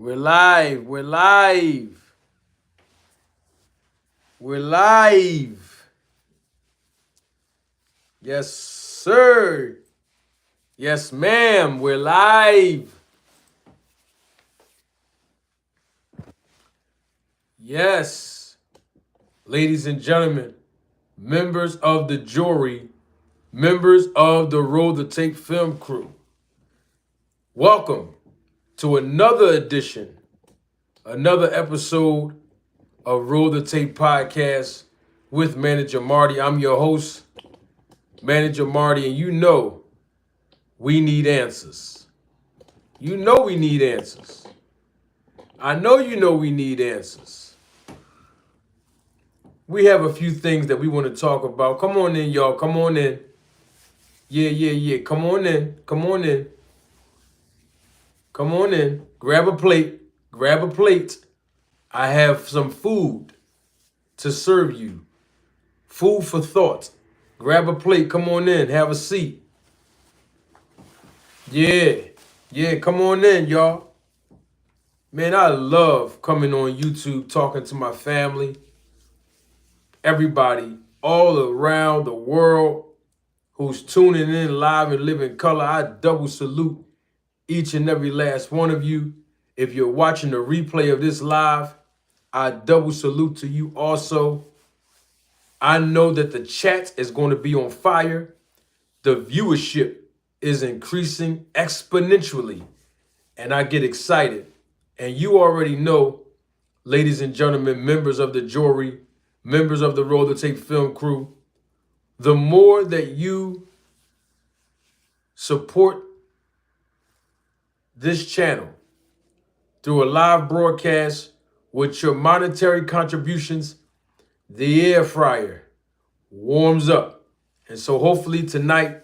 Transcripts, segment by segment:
We're live. We're live. We're live. Yes, sir. Yes, ma'am. We're live. Yes. Ladies and gentlemen, members of the jury, members of the Roll the Tape film crew, welcome to another edition, another episode of Roll the Tape podcast with Manager Marty. I'm your host, Manager Marty, and you know we need answers. You know we need answers. I know you know we need answers. We have a few things that we want to talk about. Come on in, y'all. Come on in. Yeah. Come on in. Come on in. Come on in. Grab a plate. Grab a plate. I have some food to serve you. Food for thought. Grab a plate. Come on in. Have a seat. Yeah. Come on in, y'all. Man, I love coming on YouTube, talking to my family, everybody all around the world who's tuning in live and live in color. I double salute each and every last one of you. If you're watching the replay of this live, I double salute to you also. I know that the chat is going to be on fire. The viewership is increasing exponentially, and I get excited. And you already know, ladies and gentlemen, members of the jury, members of the Roll the Tape film crew, the more that you support this channel through a live broadcast with your monetary contributions, the air fryer warms up. And so hopefully tonight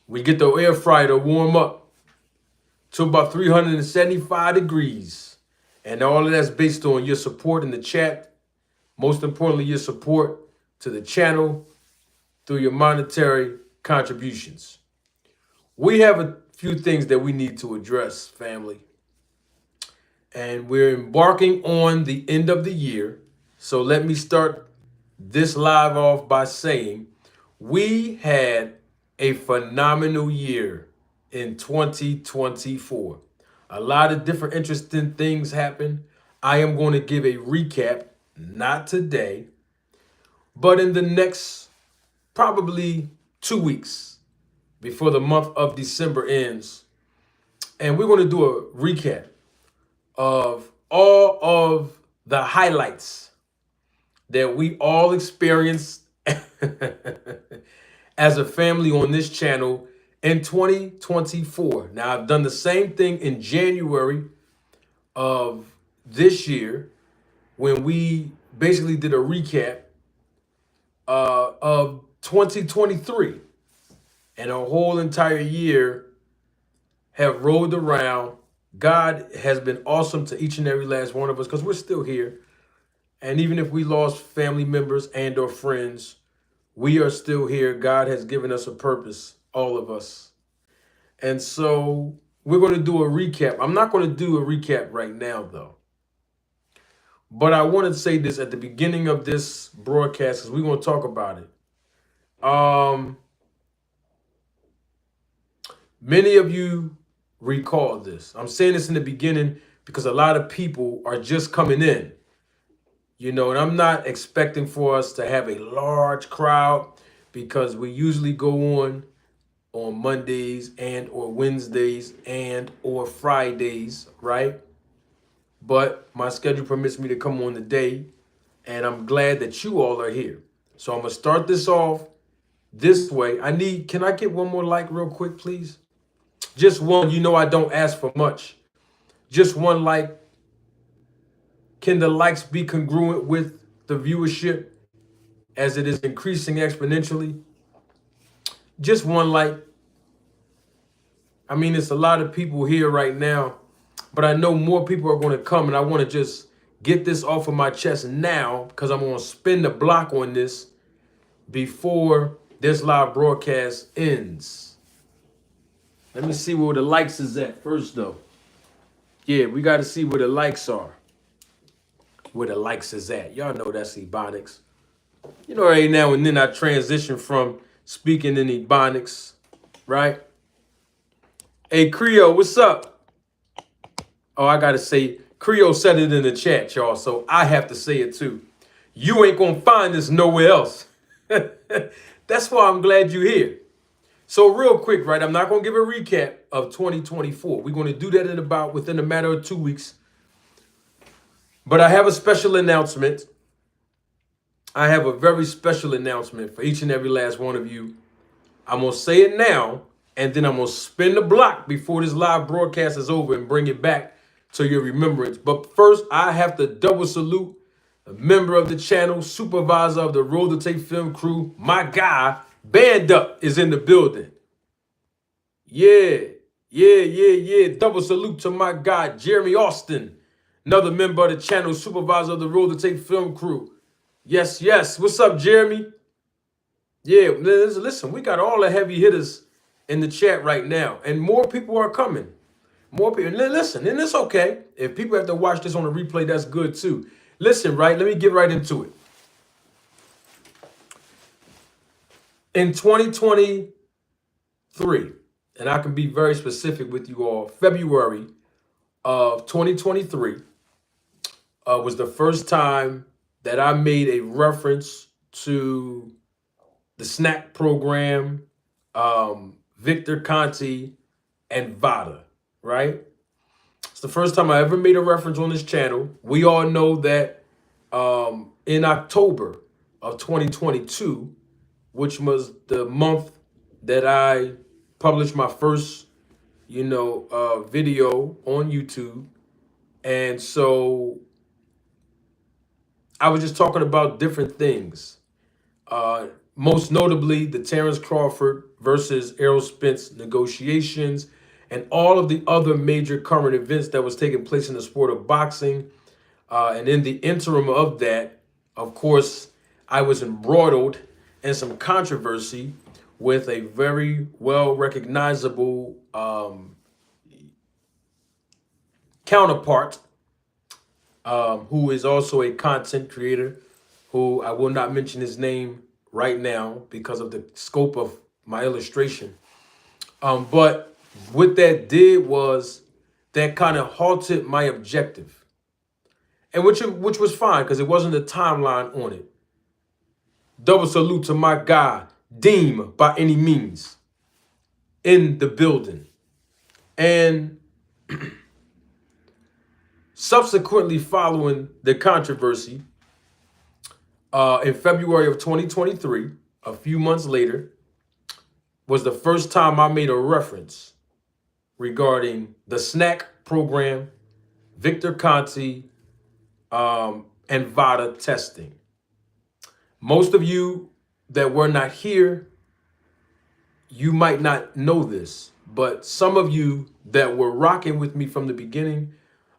we get the air fryer to warm up to about 375 degrees. And all of that's based on your support in the chat. Most importantly, your support to the channel through your monetary contributions. We have a few things that we need to address, family. And we're embarking on the end of the year. So let me start this live off by saying we had a phenomenal year in 2024. A lot of different interesting things happened. I am going to give a recap, not today, but in the next probably 2 weeks before the month of December ends. And we're going to do a recap of all of the highlights that we all experienced as a family on this channel in 2024. Now, I've done the same thing in January of this year when we basically did a recap of 2023. And a whole entire year have rolled around. God has been awesome to each and every last one of us because we're still here. And even if we lost family members and or friends, we are still here. God has given us a purpose, all of us. And so we're going to do a recap. I'm not going to do a recap right now, though. But I want to say this at the beginning of this broadcast because we're going to talk about it. Many of you recall this. I'm saying this in the beginning because a lot of people are just coming in. You know, and I'm not expecting for us to have a large crowd because we usually go on Mondays and or Wednesdays and or Fridays, right? But my schedule permits me to come on today, and I'm glad that you all are here. So I'm going to start this off this way. Can I get one more like real quick, please? Just one. You know I don't ask for much. Just one like. Can the likes be congruent with the viewership as it is increasing exponentially? Just one like. I mean, it's a lot of people here right now, but I know more people are going to come, and I want to just get this off of my chest now because I'm going to spin the block on this before this live broadcast ends. Let me see where the likes is at first, though. Yeah, we got to see where the likes are. Where the likes is at. Y'all know that's Ebonics. You know, every now and then I transition from speaking in Ebonics, right? Hey, Creo, what's up? Oh, I got to say, Creo said it in the chat, y'all, so I have to say it too. You ain't going to find this nowhere else. That's why I'm glad you're here. So real quick, right, I'm not going to give a recap of 2024. We're going to do that within a matter of 2 weeks. But I have a special announcement. I have a very special announcement for each and every last one of you. I'm going to say it now, and then I'm going to spin the block before this live broadcast is over and bring it back to your remembrance. But first, I have to double salute a member of the channel, supervisor of the Roll the Tape film crew. My guy, Band Up, is in the building. Yeah. Double salute to my guy, Jeremy Austin, another member of the channel, supervisor of the Roll the Tape film crew. Yes. What's up, Jeremy? Yeah, listen, we got all the heavy hitters in the chat right now, and more people are coming. More people. Listen, and it's okay. If people have to watch this on a replay, that's good too. Listen, right? Let me get right into it. In 2023, and I can be very specific with you all, February of 2023 was the first time that I made a reference to the snack program, Victor Conte, and VADA, right? It's the first time I ever made a reference on this channel. We all know that in October of 2022, which was the month that I published my first, video on YouTube. And so I was just talking about different things. Most notably, the Terrence Crawford versus Errol Spence negotiations and all of the other major current events that was taking place in the sport of boxing. And in the interim of that, of course, I was embroiled in some controversy with a very well recognizable counterpart who is also a content creator, who I will not mention his name right now because of the scope of my illustration. But what that did was that kind of halted my objective, and which was fine because it wasn't a timeline on it. Double salute to my guy, Deem, by any means, in the building. And subsequently following the controversy, in February of 2023, a few months later, was the first time I made a reference regarding the snack program, Victor Conte, and VADA testing. Most of you that were not here, you might not know this, but some of you that were rocking with me from the beginning,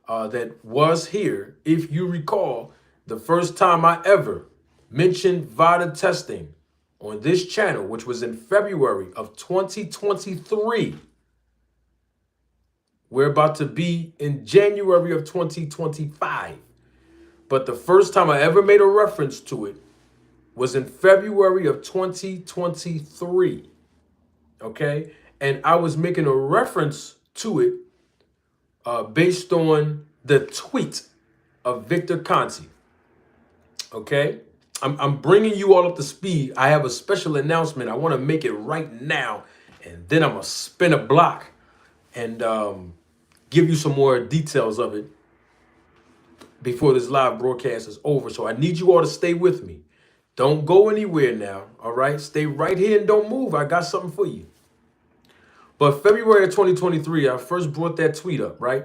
that was here, if you recall, the first time I ever mentioned VADA testing on this channel, which was in February of 2023. We're about to be in January of 2025. But the first time I ever made a reference to it was in February of 2023. Okay? And I was making a reference to it based on the tweet of Victor Conte. Okay? I'm bringing you all up to speed. I have a special announcement. I want to make it right now. And then I'm going to spin a block and give you some more details of it before this live broadcast is over. So I need you all to stay with me. Don't go anywhere now, all right? Stay right here and don't move. I got something for you. But February of 2023, I first brought that tweet up, right?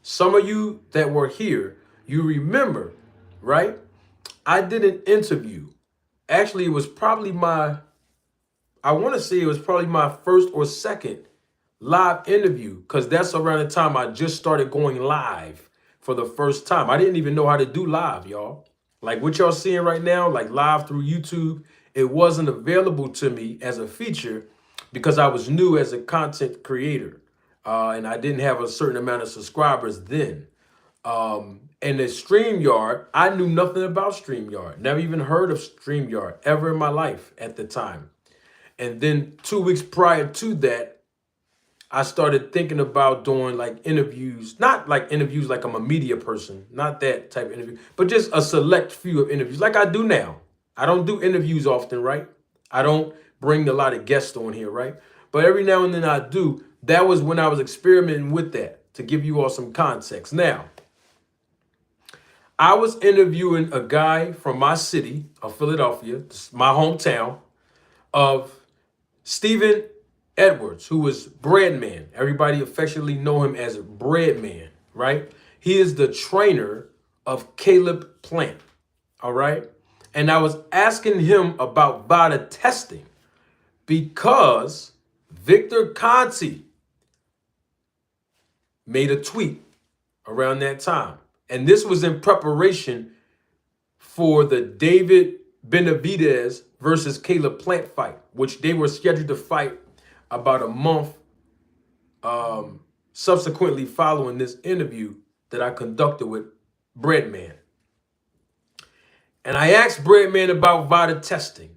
Some of you that were here, you remember, right? I did an interview. Actually, it was probably my first or second live interview, because that's around the time I just started going live for the first time. I didn't even know how to do live, y'all. Like what y'all seeing right now, like live through YouTube, it wasn't available to me as a feature because I was new as a content creator. and I didn't have a certain amount of subscribers then. And the StreamYard, I knew nothing about StreamYard. Never even heard of StreamYard ever in my life at the time. And then 2 weeks prior to that, I started thinking about doing like interviews, not like interviews like I'm a media person, not that type of interview, but just a select few of interviews like I do now. I don't do interviews often, right? I don't bring a lot of guests on here, right? But every now and then I do. That was when I was experimenting with that, to give you all some context. Now, I was interviewing a guy from my city of Philadelphia, my hometown, of Stephen Edwards, who was Breadman. Everybody affectionately know him as Breadman, right? He is the trainer of Caleb Plant, all right? And I was asking him about VADA testing because Victor Conte made a tweet around that time. And this was in preparation for the David Benavidez versus Caleb Plant fight, which they were scheduled to fight about a month subsequently following this interview that I conducted with Breadman. And I asked Breadman about VADA testing.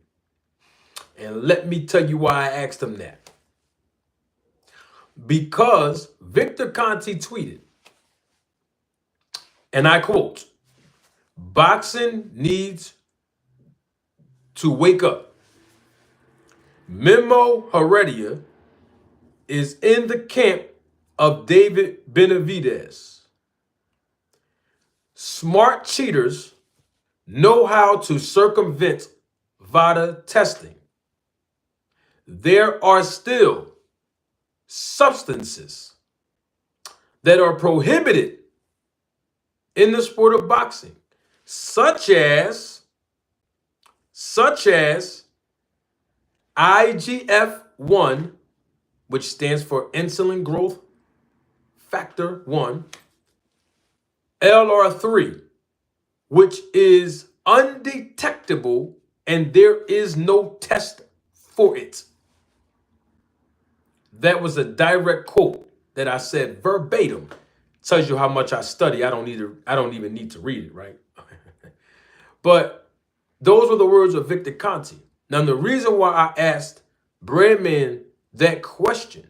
And let me tell you why I asked him that. Because Victor Conte tweeted, and I quote, "Boxing needs to wake up. Memo Heredia is in the camp of David Benavidez. Smart cheaters know how to circumvent VADA testing. There are still substances that are prohibited in the sport of boxing, such as IGF-1, which stands for insulin growth factor 1, LR3, which is undetectable and there is no test for it." That was a direct quote that I said verbatim. Tells you how much I study. I don't even need to read it, right? But those were the words of Victor Conte. Now, the reason why I asked Breadman that question,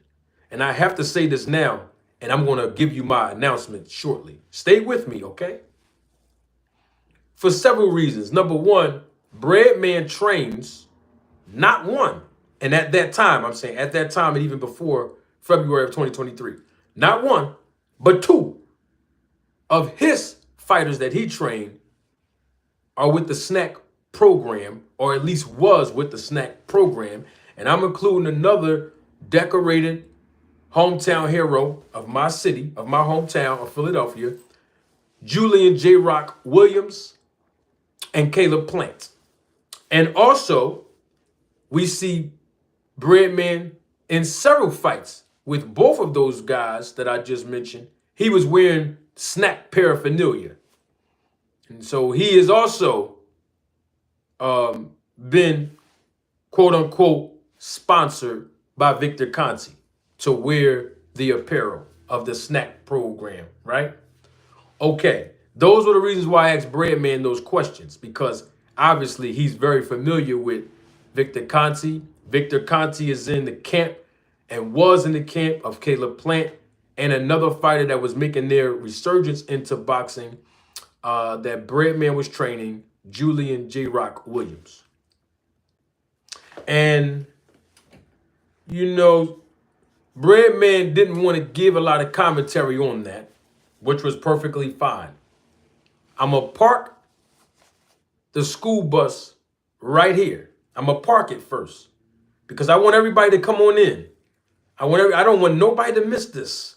and I have to say this now, and I'm going to give you my announcement shortly. Stay with me, okay? For several reasons. Number one, Breadman trains not one, and at that time, I'm saying at that time and even before February of 2023, not one, but two of his fighters that he trained are with the snack program, or at least was with the snack program. And I'm including another decorated hometown hero of my city, of my hometown of Philadelphia, Julian J. Rock Williams and Caleb Plant. And also, we see Breadman in several fights with both of those guys that I just mentioned. He was wearing snack paraphernalia. And so he has also been, quote unquote, sponsored by Victor Conte to wear the apparel of the snack program, right? Okay, those were the reasons why I asked Breadman those questions, because obviously he's very familiar with Victor Conte. Victor Conte is in the camp and was in the camp of Caleb Plant and another fighter that was making their resurgence into boxing that Breadman was training, Julian J. Rock Williams. And, you know, Breadman didn't want to give a lot of commentary on that, which was perfectly fine. I'm going to park the school bus right here. I'm going to park it first because I want everybody to come on in. I don't want nobody to miss this.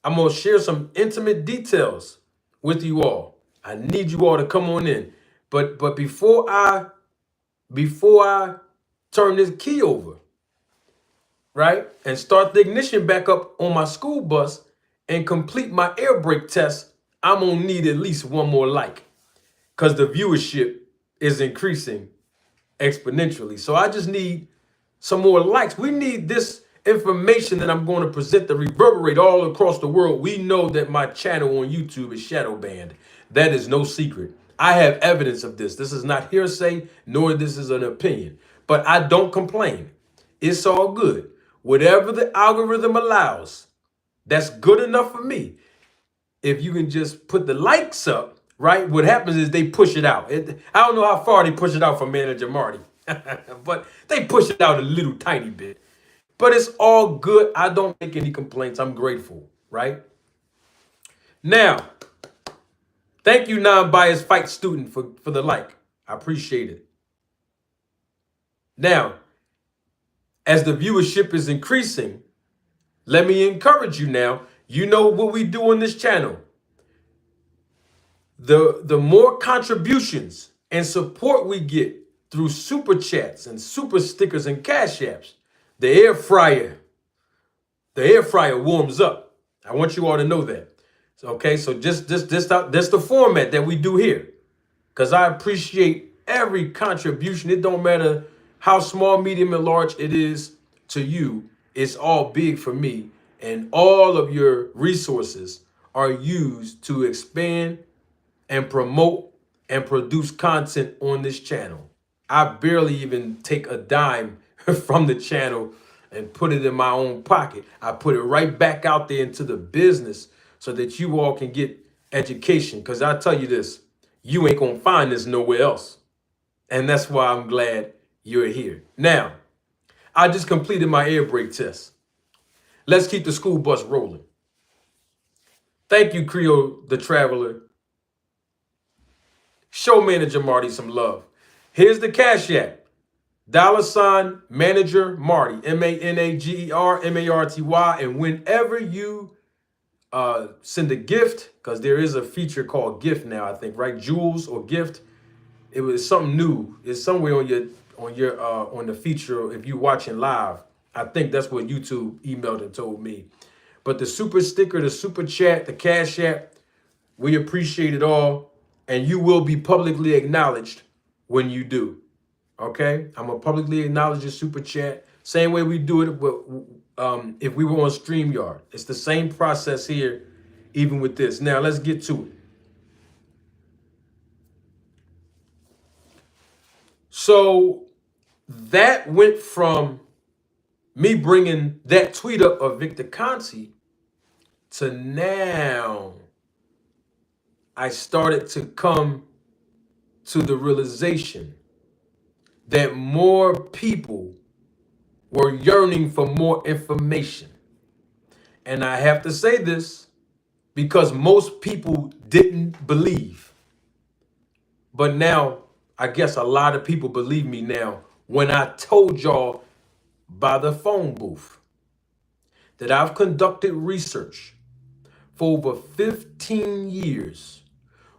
I'm going to share some intimate details with you all. I need you all to come on in. But before I turn this key over, right, and start the ignition back up on my school bus and complete my air brake test, I'm going to need at least one more like, because the viewership is increasing exponentially. So I just need some more likes. We need this information that I'm going to present to reverberate all across the world. We know that my channel on YouTube is shadow banned. That is no secret. I have evidence of this. This is not hearsay, nor this is an opinion. But I don't complain. It's all good. Whatever the algorithm allows, that's good enough for me. If you can just put the likes up, right? What happens is they push it out. I don't know how far they push it out for Manager Marty, but they push it out a little tiny bit. But it's all good. I don't make any complaints. I'm grateful, right? Now, thank you, non-biased fight student, for the like. I appreciate it. Now, as the viewership is increasing, let me encourage you now. You know what we do on this channel. The more contributions and support we get through super chats and super stickers and cash apps, the air fryer warms up. I want you all to know that. Okay, so just that's the format that we do here. Because I appreciate every contribution. It don't matter how small, medium, and large it is to you. It's all big for me. And all of your resources are used to expand and promote and produce content on this channel. I barely even take a dime from the channel and put it in my own pocket. I put it right back out there into the business so that you all can get education. Because I tell you this, you ain't gonna find this nowhere else. And that's why I'm glad you're here. Now, I just completed my air brake test. Let's keep the school bus rolling. Thank you, Creole the Traveler. Show Manager Marty some love. Here's the Cash App. $ Manager Marty, MANAGER MARTY. And whenever you send a gift, because there is a feature called gift now, I think, right? Jewels or gift. It was something new. It's somewhere on the feature if you're watching live. I think that's what YouTube emailed and told me. But the super sticker, the super chat, the Cash App, we appreciate it all. And you will be publicly acknowledged when you do. Okay? I'm going to publicly acknowledge your super chat. Same way we do it if we were on StreamYard. It's the same process here, even with this. Now, let's get to it. So that went from me bringing that tweet up of Victor Conte to now I started to come to the realization that more people were yearning for more information. And I have to say this because most people didn't believe. But now, I guess a lot of people believe me now when I told y'all by the phone booth that I've conducted research for over 15 years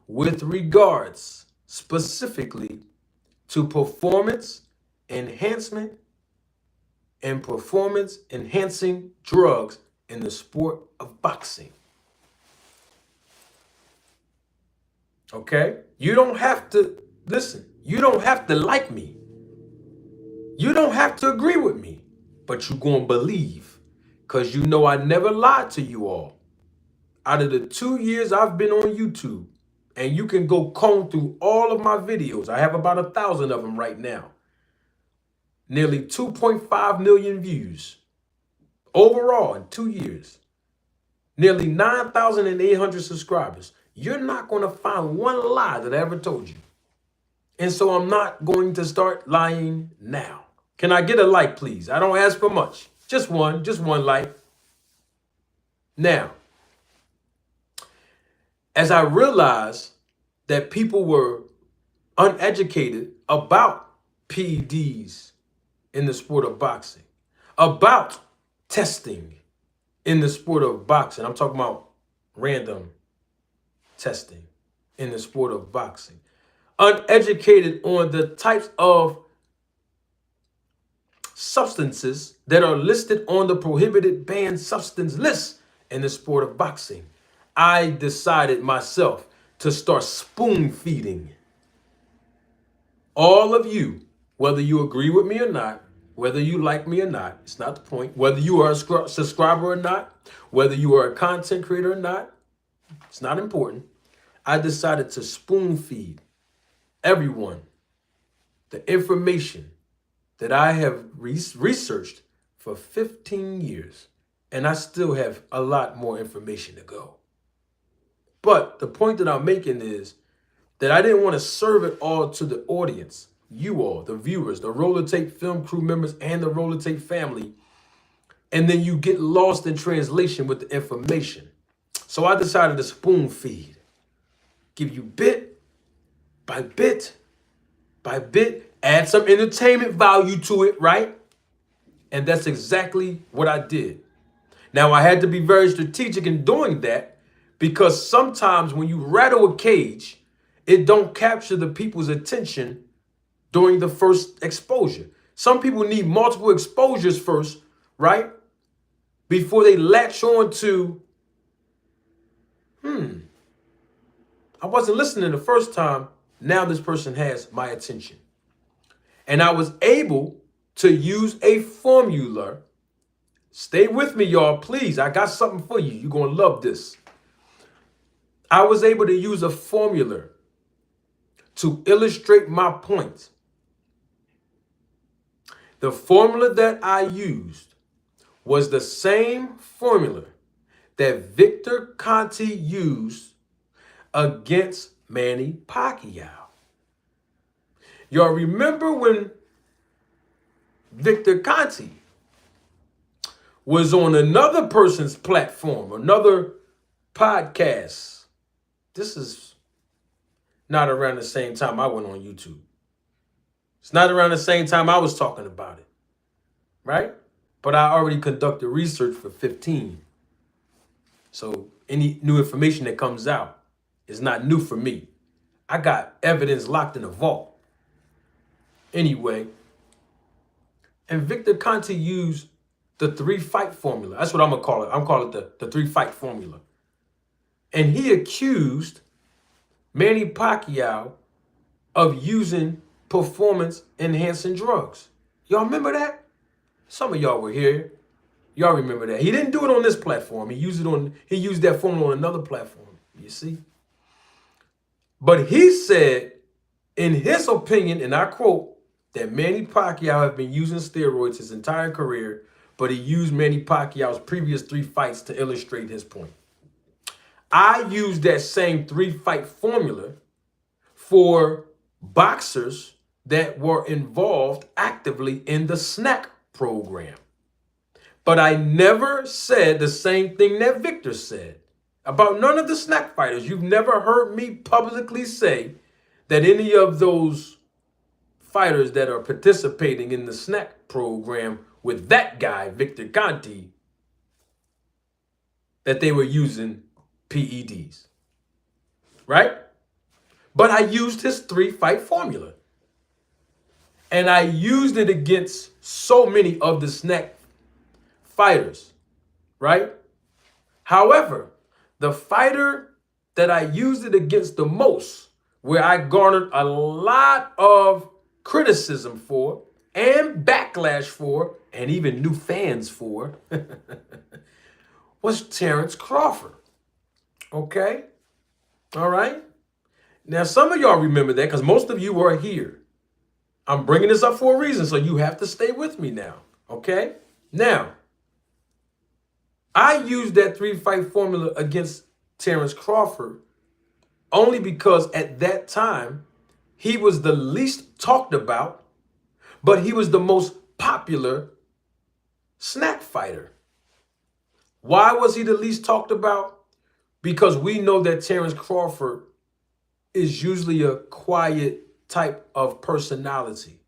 with regards specifically to performance enhancement and performance enhancing drugs in the sport of boxing. Okay? You don't have to, listen, you don't have to like me. You don't have to agree with me, but you're going to believe because you know I never lied to you all. Out of the 2 years I've been on YouTube, and you can go comb through all of my videos. I have about 1,000 of them right now. Nearly 2.5 million views overall in 2 years. Nearly 9,800 subscribers. You're not going to find one lie that I ever told you. And so I'm not going to start lying now. Can I get a like, please? I don't ask for much. Just one like. Now, as I realized that people were uneducated about PEDs in the sport of boxing, about testing in the sport of boxing. I'm talking about random testing in the sport of boxing. Uneducated on the types of substances that are listed on the prohibited banned substance list in the sport of boxing. I decided myself to start spoon feeding all of you, whether you agree with me or not, whether you like me or not, it's not the point. Whether you are a subscriber or not, whether you are a content creator or not, it's not important. I decided to spoon feed everyone the information that I have researched for 15 years. And I still have a lot more information to go. But the point that I'm making is that I didn't want to serve it all to the audience, you all, the viewers, the Roller Tape film crew members, and the Roller Tape family. And then you get lost in translation with the information. So I decided to spoon feed, give you bit by bit by bit, add some entertainment value to it, right? And that's exactly what I did. Now, I had to be very strategic in doing that because sometimes when you rattle a cage, it don't capture the people's attention during the first exposure. Some people need multiple exposures first, right? Before they latch on to, I wasn't listening the first time. Now this person has my attention. And I was able to use a formula. Stay with me, y'all, please. I got something for you. You're going to love this. I was able to use a formula to illustrate my point. The formula that I used was the same formula that Victor Conte used against Manny Pacquiao. Y'all remember when Victor Conte was on another person's platform, another podcast? This is not around the same time I went on YouTube. It's not around the same time I was talking about it, right? But I already conducted research for 15. So any new information that comes out is not new for me. I got evidence locked in a vault. Anyway, and Victor Conte used the 3-fight formula. That's what I'm going to call it. I'm calling it the 3-fight formula. And he accused Manny Pacquiao of using performance-enhancing drugs. Y'all remember that? Some of y'all were here. Y'all remember that. He didn't do it on this platform. He used that formula on another platform. You see? But he said, in his opinion, and I quote, that Manny Pacquiao has been using steroids his entire career, but he used Manny Pacquiao's previous 3 fights to illustrate his point. I used that same 3-fight formula for boxers that were involved actively in the snack program. But I never said the same thing that Victor said about none of the snack fighters. You've never heard me publicly say that any of those fighters that are participating in the snack program with that guy, Victor Conte, that they were using PEDs, right? But I used his 3-fight formula. And I used it against so many of the snack fighters, right? However, the fighter that I used it against the most, where I garnered a lot of criticism for and backlash for, and even new fans for, was Terrence Crawford. Okay? All right? Now, some of y'all remember that because most of you were here. I'm bringing this up for a reason, so you have to stay with me now. Okay? Now, I used that 3-fight formula against Terrence Crawford only because at that time, he was the least talked about, but he was the most popular snack fighter. Why was he the least talked about? Because we know that Terrence Crawford is usually a quiet type of personality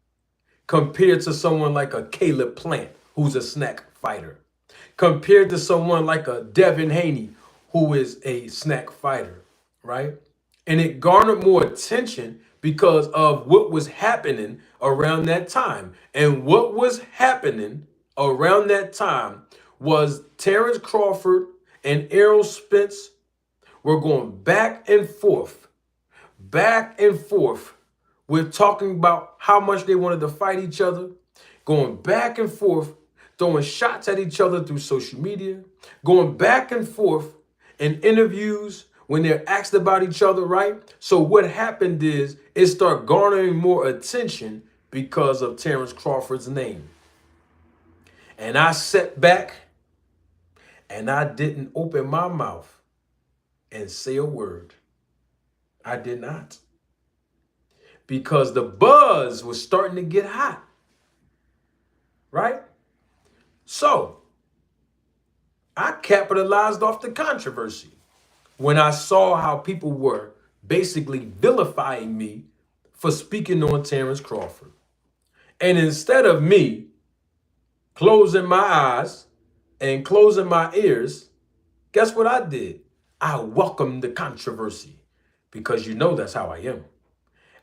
compared to someone like a Caleb Plant, who's a snack fighter, compared to someone like a Devin Haney, who is a snack fighter, right? And it garnered more attention because of what was happening around that time. And what was happening around that time was Terrence Crawford and Errol Spence were going back and forth with talking about how much they wanted to fight each other, going back and forth, throwing shots at each other through social media, going back and forth in interviews when they're asked about each other, right? So what happened is it started garnering more attention because of Terrence Crawford's name. And I sat back and I didn't open my mouth and say a word. I did not. Because the buzz was starting to get hot, right? So I capitalized off the controversy when I saw how people were basically vilifying me for speaking on Terrence Crawford. And instead of me closing my eyes and closing my ears, guess what I did? I welcomed the controversy because you know that's how I am.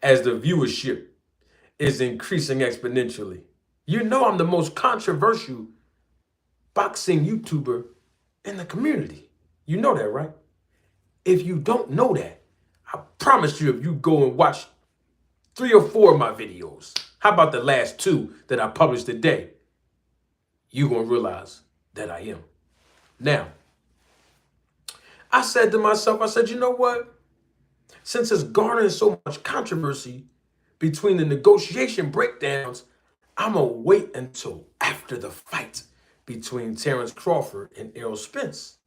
As the viewership is increasing exponentially, you know I'm the most controversial boxing YouTuber in the community. You know that, right? If you don't know that, I promise you, if you go and watch 3 or 4 of my videos, how about the last 2 that I published today, you're going to realize that I am. Now, I said to myself, I said, you know what? Since it's garnering so much controversy between the negotiation breakdowns, I'm going to wait until after the fight between Terrence Crawford and Errol Spence,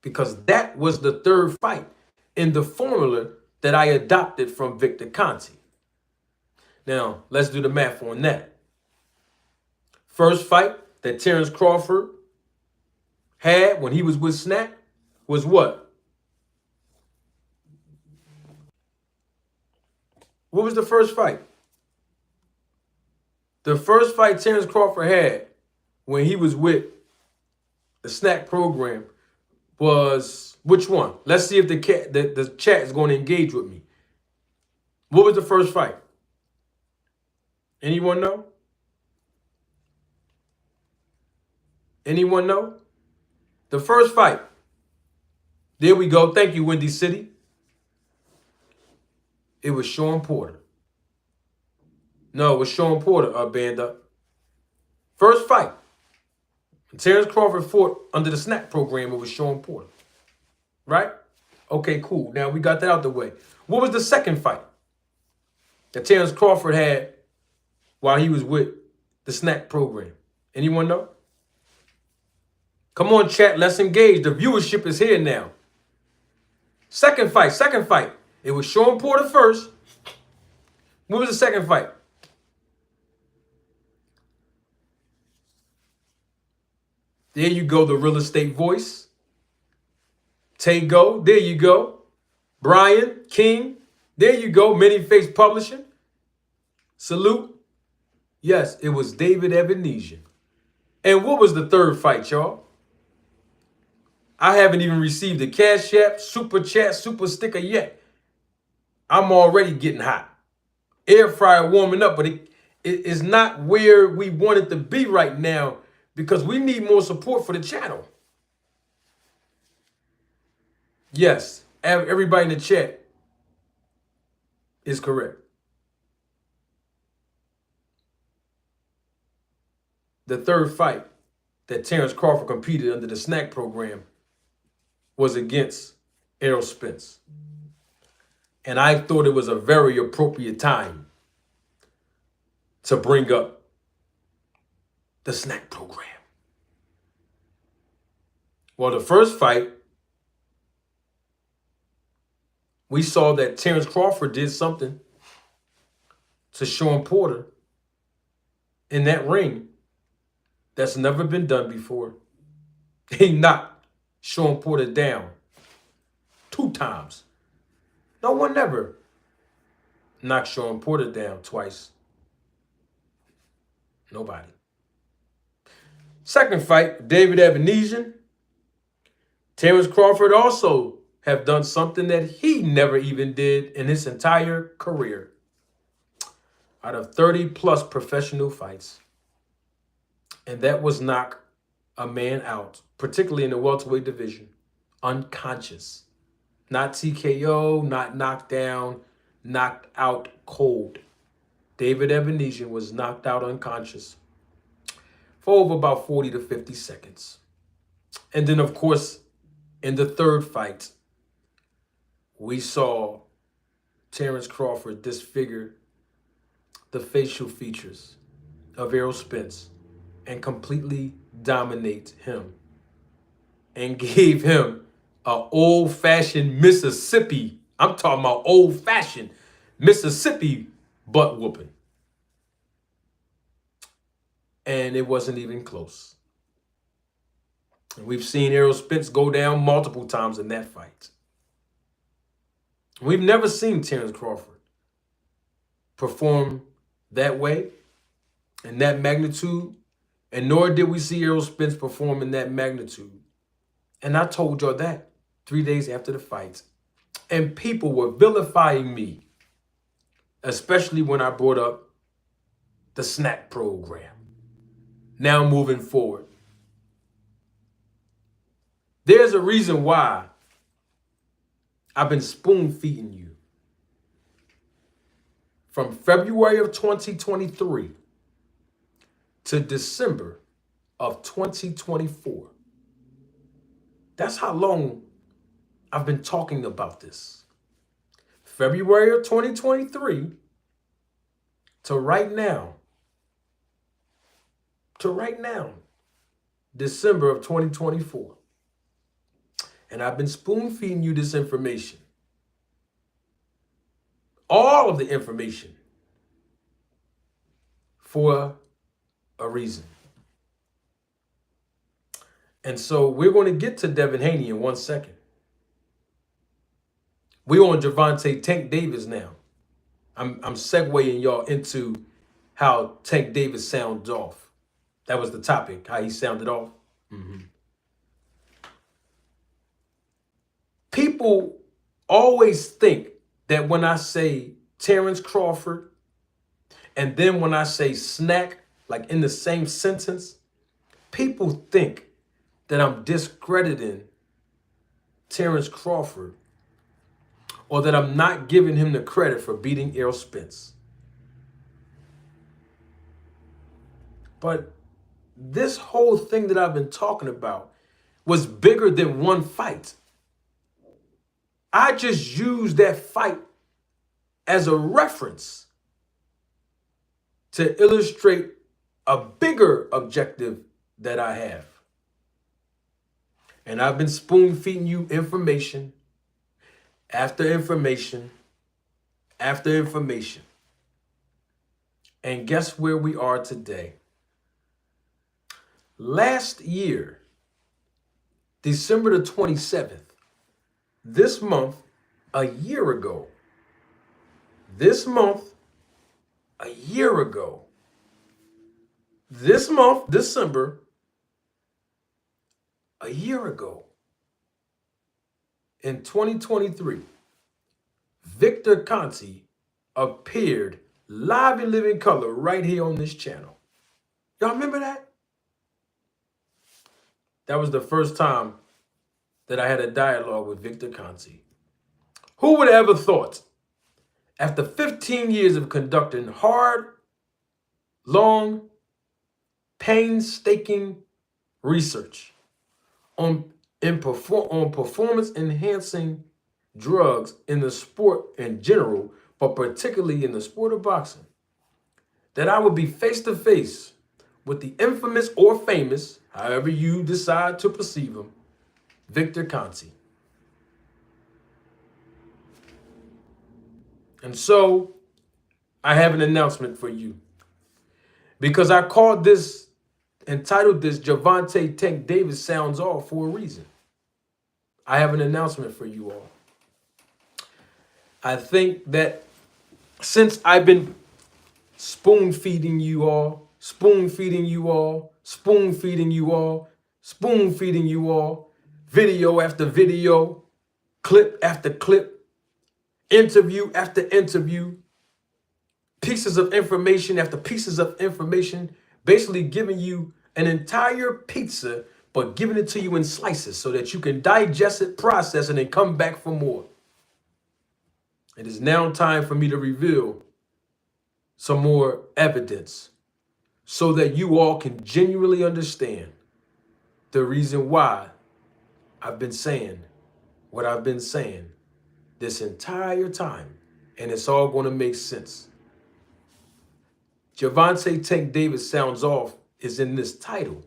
because that was the third fight in the formula that I adopted from Victor Conte. Now, let's do the math on that. First fight that Terrence Crawford had when he was with Snack was what? What was the first fight? The first fight Terrence Crawford had when he was with the Snack program was which one? Let's see if the chat is going to engage with me. What was the first fight? Anyone know? Anyone know? The first fight. There we go. Thank you, Windy City. It was Sean Porter. No, it was Sean Porter, band up. First fight. When Terrence Crawford fought under the Snack program, it was Sean Porter. Right? Okay, cool. Now we got that out the way. What was the second fight that Terrence Crawford had while he was with the Snack program? Anyone know? Come on, chat. Let's engage. The viewership is here now. Second fight. It was Sean Porter first. What was the second fight? There you go, the real estate voice. Tego, there you go. Brian King, there you go. Many Face Publishing. Salute. Yes, it was David Evanesian. And what was the third fight, y'all? I haven't even received a Cash App, Super Chat, Super Sticker yet. I'm already getting hot. Air fryer warming up, but it is not where we want it to be right now because we need more support for the channel. Yes, everybody in the chat is correct. The third fight that Terrence Crawford competed under the Snack program was against Errol Spence. And I thought it was a very appropriate time to bring up the Snack program. Well, the first fight, we saw that Terrence Crawford did something to Sean Porter in that ring that's never been done before. He knocked Sean Porter down 2 times. No one ever knocked Sean Porter down twice. Nobody. Second fight, David Evanesian. Terrence Crawford also have done something that he never even did in his entire career. Out of 30 plus professional fights. And that was knock a man out, particularly in the welterweight division, unconscious. Not TKO, not knocked down, knocked out cold. David Evanesian was knocked out unconscious for over about 40 to 50 seconds. And then, of course, in the third fight, we saw Terrence Crawford disfigure the facial features of Errol Spence and completely dominate him and gave him an old-fashioned Mississippi, I'm talking about old-fashioned Mississippi butt whooping. And it wasn't even close. And we've seen Errol Spence go down multiple times in that fight. We've never seen Terrence Crawford perform that way, in that magnitude, and nor did we see Errol Spence perform in that magnitude. And I told y'all that 3 days after the fight. And people were vilifying me, especially when I brought up the snack program. Now moving forward, there's a reason why I've been spoon-feeding you from February of 2023 to December of 2024. That's how long I've been talking about this. February of 2023 to right now, December of 2024. And I've been spoon-feeding you this information. All of the information for a reason. And so we're going to get to Devin Haney in 1 second. We're on Gervonta Tank Davis now. I'm segueing y'all into how Tank Davis sounds off. That was the topic, how he sounded off. People always think that when I say Terrence Crawford and then when I say snack, like in the same sentence, people think that I'm discrediting Terrence Crawford or that I'm not giving him the credit for beating Errol Spence. But this whole thing that I've been talking about was bigger than one fight. I just used that fight as a reference to illustrate a bigger objective that I have. And I've been spoon-feeding you information after information after information. And guess where we are today? Last year, December the 27th, this month, a year ago, this month, a year ago, this month, December, a year ago, in 2023, Victor Conte appeared live in living color right here on this channel. Y'all remember that? That was the first time that I had a dialogue with Victor Conte. Who would have ever thought, after 15 years of conducting hard, long, painstaking research on performance-enhancing drugs in the sport in general, but particularly in the sport of boxing, that I would be face-to-face with the infamous or famous, however you decide to perceive him, Victor Conte. And so I have an announcement for you, because I entitled this Gervonta Tank Davis Sounds Off for a reason. I have an announcement for you all. I think that since I've been spoon-feeding you all, video after video, clip after clip, interview after interview, pieces of information after pieces of information, basically giving you an entire pizza, but giving it to you in slices so that you can digest it, process it, and come back for more. It is now time for me to reveal some more evidence, so that you all can genuinely understand the reason why I've been saying what I've been saying this entire time. And it's all going to make sense. Gervonta Tank Davis sounds off is in this title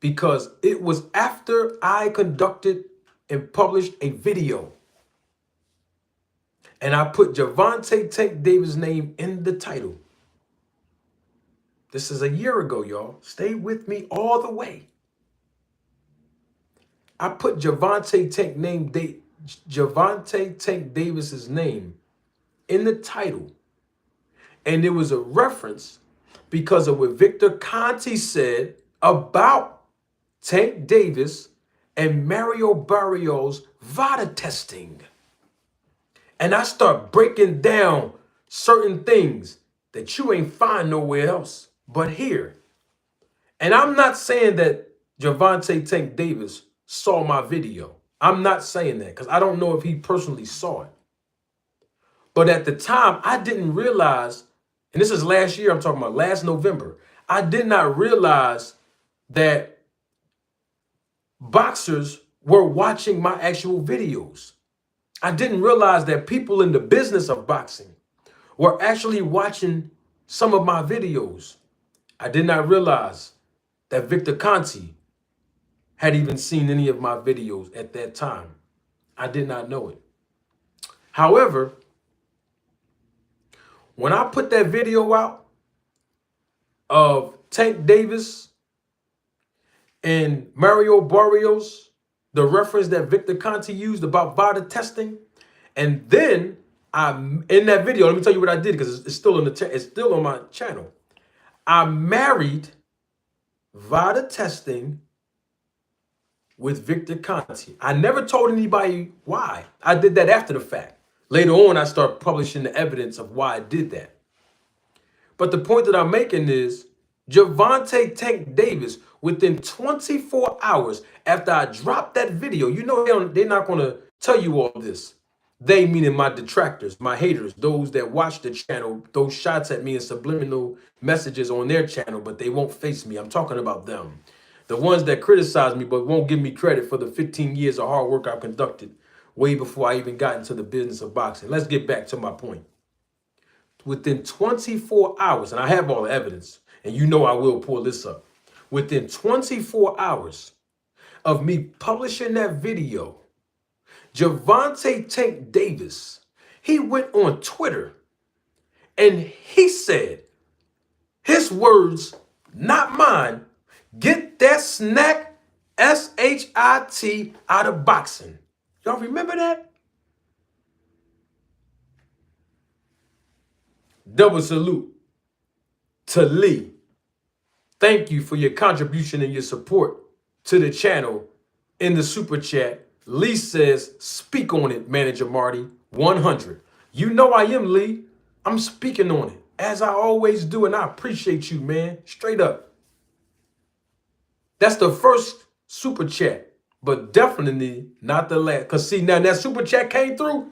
because it was after I conducted and published a video. And I put Gervonta Tank Davis' name in the title. This is a year ago, y'all. Stay with me all the way. I put Gervonta Tank Davis's name in the title. And it was a reference because of what Victor Conte said about Tank Davis and Mario Barrios' VADA testing. And I start breaking down certain things that you ain't find nowhere else but here. And I'm not saying that Gervonta Tank Davis saw my video. I'm not saying that because I don't know if he personally saw it. But at the time, I didn't realize, and this is last year, I'm talking about last November, I did not realize that boxers were watching my actual videos. I didn't realize that people in the business of boxing were actually watching some of my videos. I did not realize that Victor Conte had even seen any of my videos at that time. I did not know it. However, when I put that video out of Tank Davis and Mario Barrios, the reference that Victor Conte used about VADA testing, and then in that video, let me tell you what I did because it's still on my channel. I married VADA testing with Victor Conte. I never told anybody why. I did that after the fact. Later on, I started publishing the evidence of why I did that. But the point that I'm making is Gervonta Tank Davis, within 24 hours after I dropped that video, you know they're not going to tell you all this. They, meaning my detractors, my haters, those that watch the channel, those shots at me and subliminal messages on their channel, but they won't face me. I'm talking about them. The ones that criticize me but won't give me credit for the 15 years of hard work I've conducted way before I even got into the business of boxing. Let's get back to my point. Within 24 hours, and I have all the evidence, and you know I will pull this up. Within 24 hours of me publishing that video, Gervonta Tank Davis, he went on Twitter and he said, his words, not mine, get that snack, S-H-I-T, out of boxing. Y'all remember that? Double salute to Lee. Thank you for your contribution and your support to the channel in the super chat. Lee says, speak on it, Manager Marty, 100. You know I am, Lee. I'm speaking on it, as I always do, and I appreciate you, man. Straight up. That's the first super chat, but definitely not the last. Because see, now that super chat came through,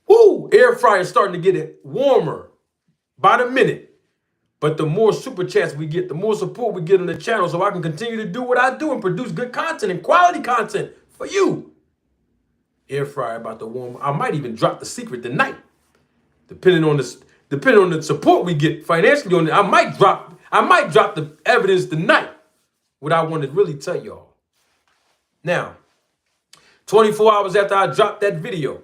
woo, air fryer starting to get it warmer by the minute. But the more super chats we get, the more support we get on the channel so I can continue to do what I do and produce good content and quality content for you. Air fryer about to warm. I might even drop the secret tonight. Depending on the support we get financially on it, I might drop the evidence tonight. What I want to really tell y'all. Now, 24 hours after I dropped that video,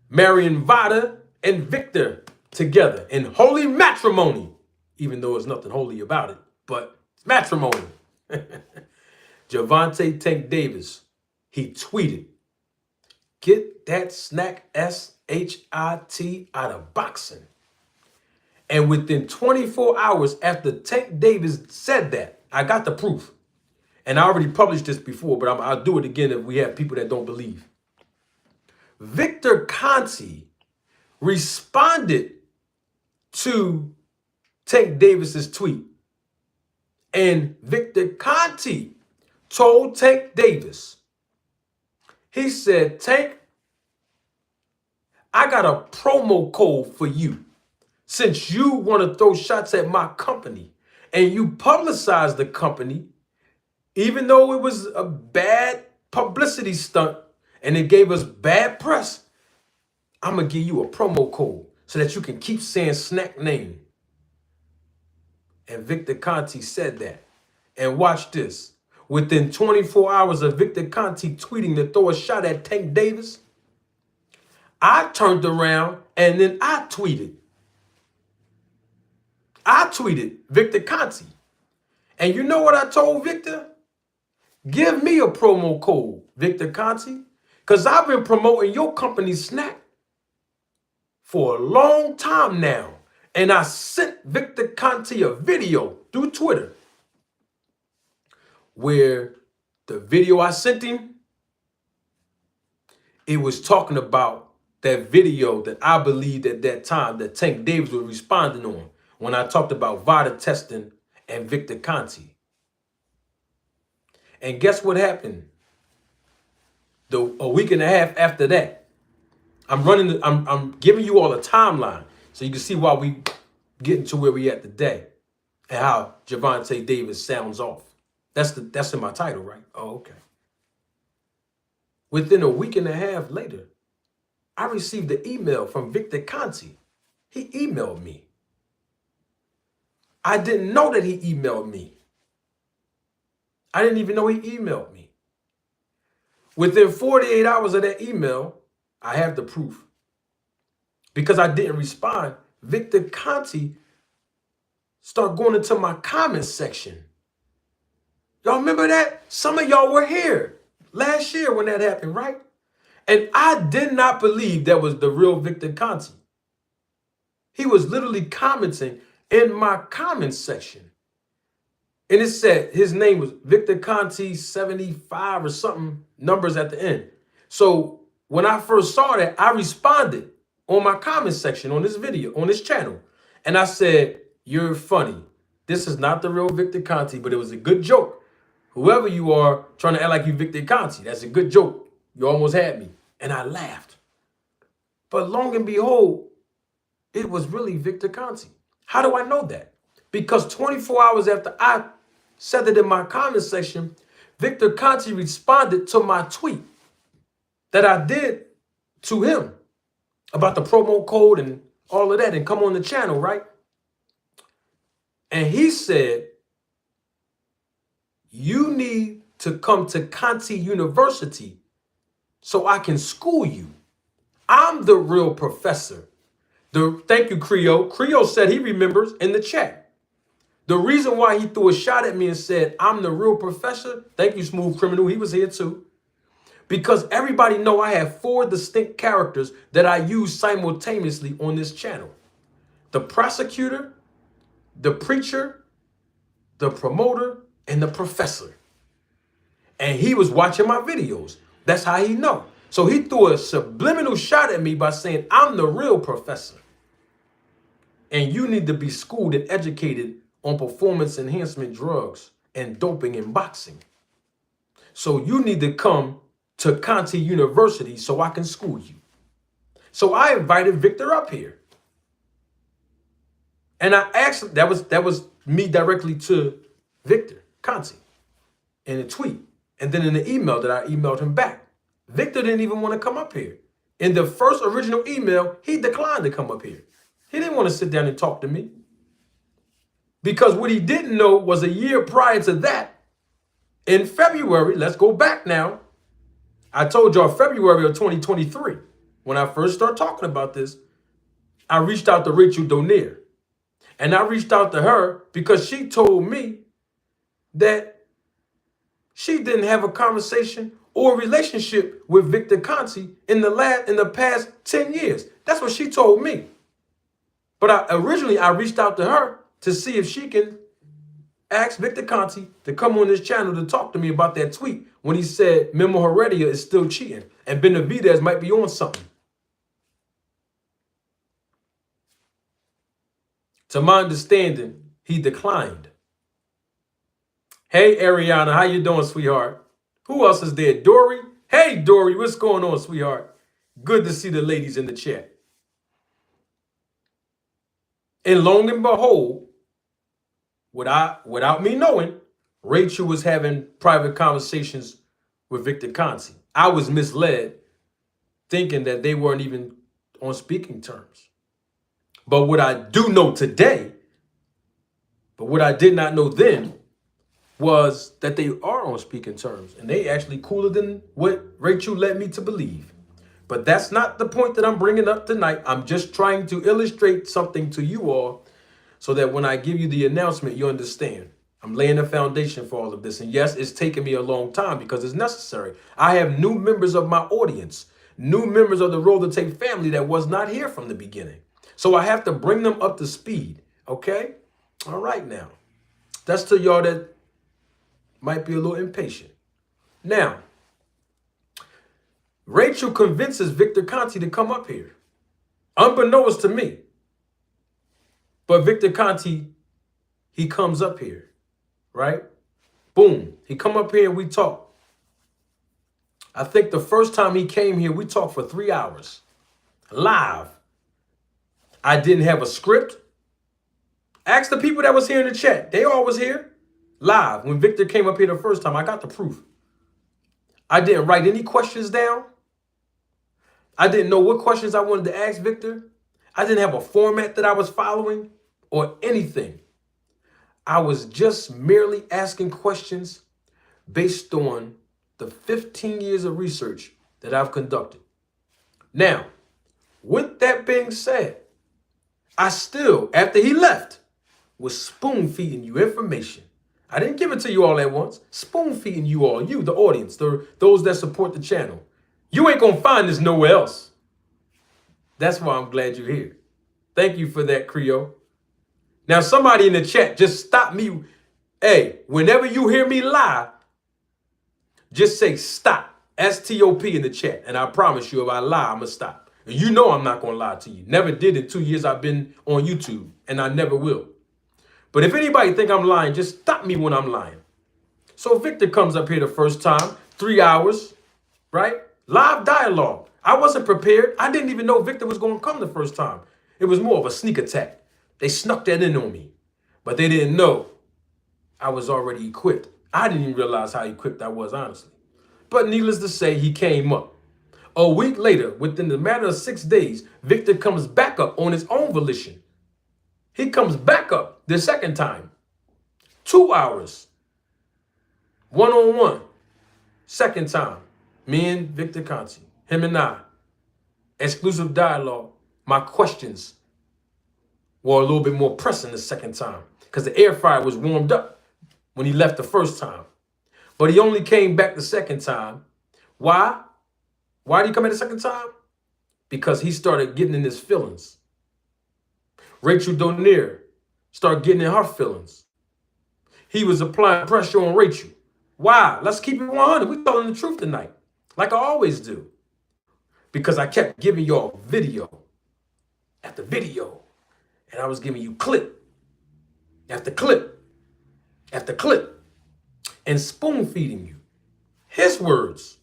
marrying VADA and Victor together in holy matrimony, even though there's nothing holy about it, but it's matrimony. Gervonta Tank Davis, he tweeted, get that snack S-H-I-T out of boxing. And within 24 hours after Tank Davis said that, I got the proof. And I already published this before, but I'll do it again if we have people that don't believe. Victor Conte responded to Tank Davis's tweet. And Victor Conte told Tank Davis, he said, Tank, I got a promo code for you. since you want to throw shots at my company and you publicize the company, even though it was a bad publicity stunt and it gave us bad press, I'm going to give you a promo code so that you can keep saying snack name. And Victor Conte said that. And watch this. Within 24 hours of Victor Conte tweeting to throw a shot at Tank Davis, I turned around and then I tweeted. Victor Conte. And you know what I told Victor? Give me a promo code, Victor Conte, because I've been promoting your company's snack for a long time now. And I sent Victor Conte a video through Twitter where the video I sent him, it was talking about that video that I believed at that time that Tank Davis was responding on when I talked about VADA testing and Victor Conte. And guess what happened? A week and a half after that, I'm giving you all a timeline so you can see why we getting to where we at today and how Gervonta Davis sounds off. That's in my title, right? Oh, okay. Within a week and a half later, I received an email from Victor Conte. He emailed me. I didn't know that he emailed me. I didn't even know he emailed me. Within 48 hours of that email, I have the proof. Because I didn't respond, Victor Conte started going into my comments section. Y'all remember that? Some of y'all were here last year when that happened, right? And I did not believe that was the real Victor Conte. He was literally commenting in my comments section. And it said his name was Victor Conte 75 or something, numbers at the end. So when I first saw that, I responded on my comment section on this video, on this channel. And I said, you're funny. This is not the real Victor Conte, but it was a good joke. Whoever you are trying to act like you Victor Conte, that's a good joke. You almost had me. And I laughed. But long and behold, it was really Victor Conte. How do I know that? Because 24 hours after I said it in my comment section, Victor Conte responded to my tweet that I did to him about the promo code and all of that and come on the channel, right? And he said, you need to come to Conte University so I can school you. I'm the real professor. Thank you, Creo. Creo said he remembers in the chat. The reason why he threw a shot at me and said, I'm the real professor, thank you, Smooth Criminal, he was here too, because everybody know I have 4 distinct characters that I use simultaneously on this channel. The prosecutor, the preacher, the promoter, and the professor. And he was watching my videos. That's how he know. So he threw a subliminal shot at me by saying, I'm the real professor. And you need to be schooled and educated on performance enhancement drugs and doping and boxing. So you need to come to Conte University so I can school you. So I invited Victor up here. And I asked, that was me directly to Victor Conte in a tweet. And then in the email that I emailed him back. Victor didn't even want to come up here. In the first original email, he declined to come up here. He didn't want to sit down and talk to me. Because what he didn't know was a year prior to that, in February, let's go back now. I told y'all February of 2023, when I first started talking about this, I reached out to Rachel Donier. And I reached out to her because she told me that she didn't have a conversation or a relationship with Victor Conte in the past 10 years. That's what she told me. But originally I reached out to her to see if she can ask Victor Conte to come on this channel to talk to me about that tweet when he said Memo Heredia is still cheating and Benavidez might be on something. To my understanding, he declined. Hey, Ariana, how you doing, sweetheart? Who else is there? Dory? Hey, Dory, what's going on, sweetheart? Good to see the ladies in the chat. And lo and behold, without me knowing, Rachel was having private conversations with Victor Conte. I was misled, thinking that they weren't even on speaking terms. But what I do know today, but what I did not know then, was that they are on speaking terms. And they actually cooler than what Rachel led me to believe. But that's not the point that I'm bringing up tonight. I'm just trying to illustrate something to you all so that when I give you the announcement, you understand. I'm laying a foundation for all of this. And yes, it's taken me a long time because it's necessary. I have new members of my audience, new members of the Roll to Tape family that was not here from the beginning. So I have to bring them up to speed. Okay? All right now. That's to y'all that might be a little impatient. Now, Rachel convinces Victor Conte to come up here, unbeknownst to me. But Victor Conte, he comes up here, right? Boom. He come up here and we talk. I think the first time he came here, we talked for 3 hours, live. I didn't have a script. Ask the people that was here in the chat. They all was here, live. When Victor came up here the first time, I got the proof. I didn't write any questions down. I didn't know what questions I wanted to ask Victor. I didn't have a format that I was following or anything. I was just merely asking questions based on the 15 years of research that I've conducted. Now, with that being said, I still, after he left, was spoon-feeding you information. I didn't give it to you all at once. Spoon-feeding you all, you, the audience, those that support the channel. You ain't going to find this nowhere else. That's why I'm glad you're here. Thank you for that, Creole. Now, somebody in the chat, just stop me. Hey, whenever you hear me lie, just say stop. S-T-O-P in the chat. And I promise you, if I lie, I'm going to stop. And you know I'm not going to lie to you. Never did in 2 years I've been on YouTube. And I never will. But if anybody think I'm lying, just stop me when I'm lying. So Victor comes up here the first time, 3 hours, right? Live dialogue. I wasn't prepared. I didn't even know Victor was going to come the first time. It was more of a sneak attack. They snuck that in on me. But they didn't know I was already equipped. I didn't even realize how equipped I was, honestly. But needless to say, he came up. A week later, within the matter of 6 days, Victor comes back up on his own volition. He comes back up the second time. 2 hours. One-on-one. Second time. Me and Victor Conte. Him and I. Exclusive dialogue. My questions were a little bit more pressing the second time because the air fryer was warmed up when he left the first time. But he only came back the second time. Why? Why did he come back the second time? Because he started getting in his feelings. Rachel Donier started getting in her feelings. He was applying pressure on Rachel. Why? Let's keep it 100. We're telling the truth tonight, like I always do. Because I kept giving y'all video after video. And I was giving you clip after clip after clip and spoon feeding you. His words.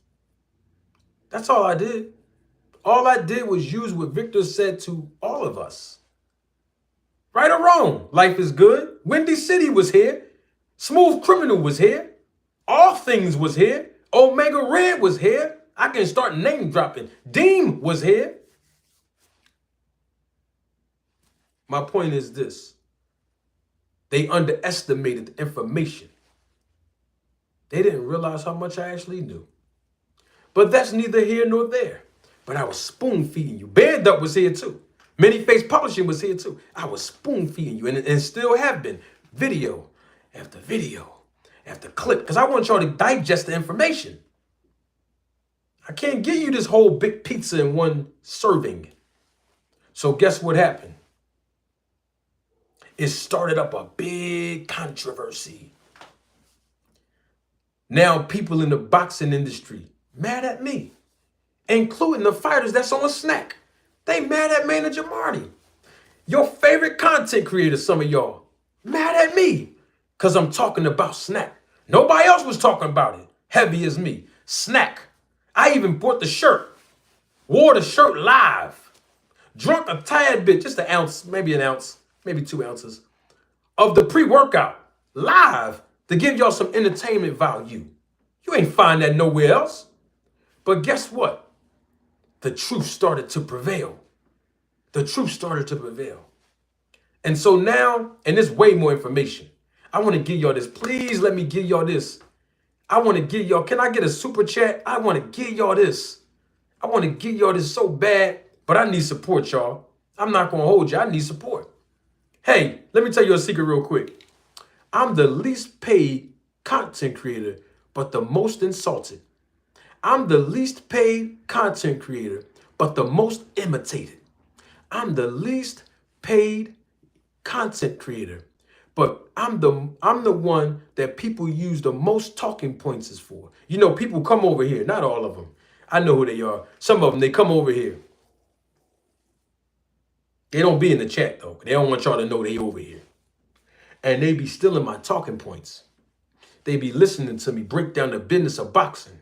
That's all I did. All I did was use what Victor said to all of us. Right or wrong, life is good. Windy City was here. Smooth Criminal was here. All Things was here. Omega Red was here. I can start name dropping. Deem was here. My point is this. They underestimated the information. They didn't realize how much I actually knew. But that's neither here nor there. But I was spoon feeding you. Band Up was here too. Many Face Publishing was here too. I was spoon feeding you and still have been. Video after video after clip. Because I want y'all to digest the information. I can't give you this whole big pizza in one serving. So guess what happened? It started up a big controversy. Now people in the boxing industry mad at me, including the fighters that's on Snack. They mad at Manager Marty. Your favorite content creator, some of y'all, mad at me because I'm talking about Snack. Nobody else was talking about it. Heavy as me. Snack. I even bought the shirt. Wore the shirt live. Drunk a tad bit, just an ounce, maybe an ounce. maybe 2 ounces, of the pre-workout live to give y'all some entertainment value. You ain't find that nowhere else. But guess what? The truth started to prevail. The truth started to prevail. And so now, and there's way more information. I want to give y'all this. Please let me give y'all this. I want to give y'all, can I get a super chat? I want to give y'all this. I want to give y'all this so bad, but I need support, y'all. I'm not going to hold you. I need support. Hey, let me tell you a secret real quick. I'm the least paid content creator, but the most insulted. I'm the least paid content creator, but the most imitated. I'm the least paid content creator, but I'm the one that people use the most talking points is for. You know, people come over here, not all of them. I know who they are. Some of them, they come over here. They don't be in the chat though. They don't want y'all to know they over here. And they be stealing my talking points. They be listening to me break down the business of boxing.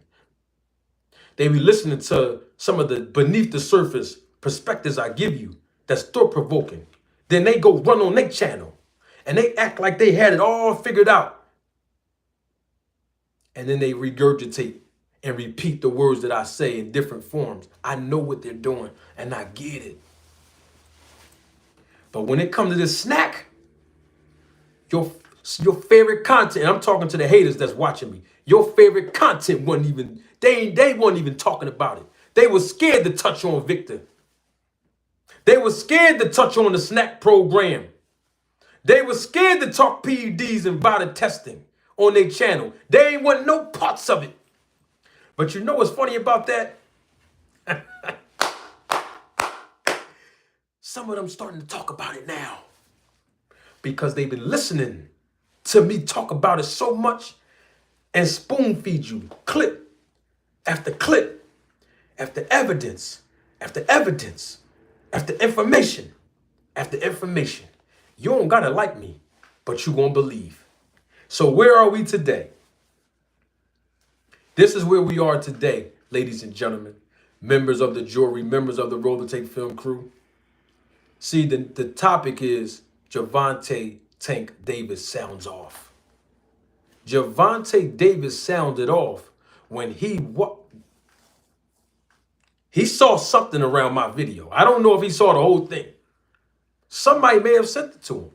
They be listening to some of the beneath the surface perspectives I give you that's thought-provoking. Then they go run on their channel and they act like they had it all figured out. And then they regurgitate and repeat the words that I say in different forms. I know what they're doing and I get it. But when it comes to this snack, your favorite content, and I'm talking to the haters that's watching me, your favorite content wasn't even, they weren't even talking about it. They were scared to touch on Victor. They were scared to touch on the snack program. They were scared to talk PEDs and VADA testing on their channel. They ain't want no parts of it. But you know what's funny about that? Some of them starting to talk about it now because they've been listening to me talk about it so much and spoon feed you clip after clip after evidence after evidence after information after information. You don't gotta like me, but you gonna believe. So where are we today? This is where we are today, ladies and gentlemen, members of the jury, members of the Roll the Tape film crew. See, the topic is Gervonta Tank Davis sounds off. Gervonta Davis sounded off when he saw something around my video. I don't know if he saw the whole thing. Somebody may have sent it to him.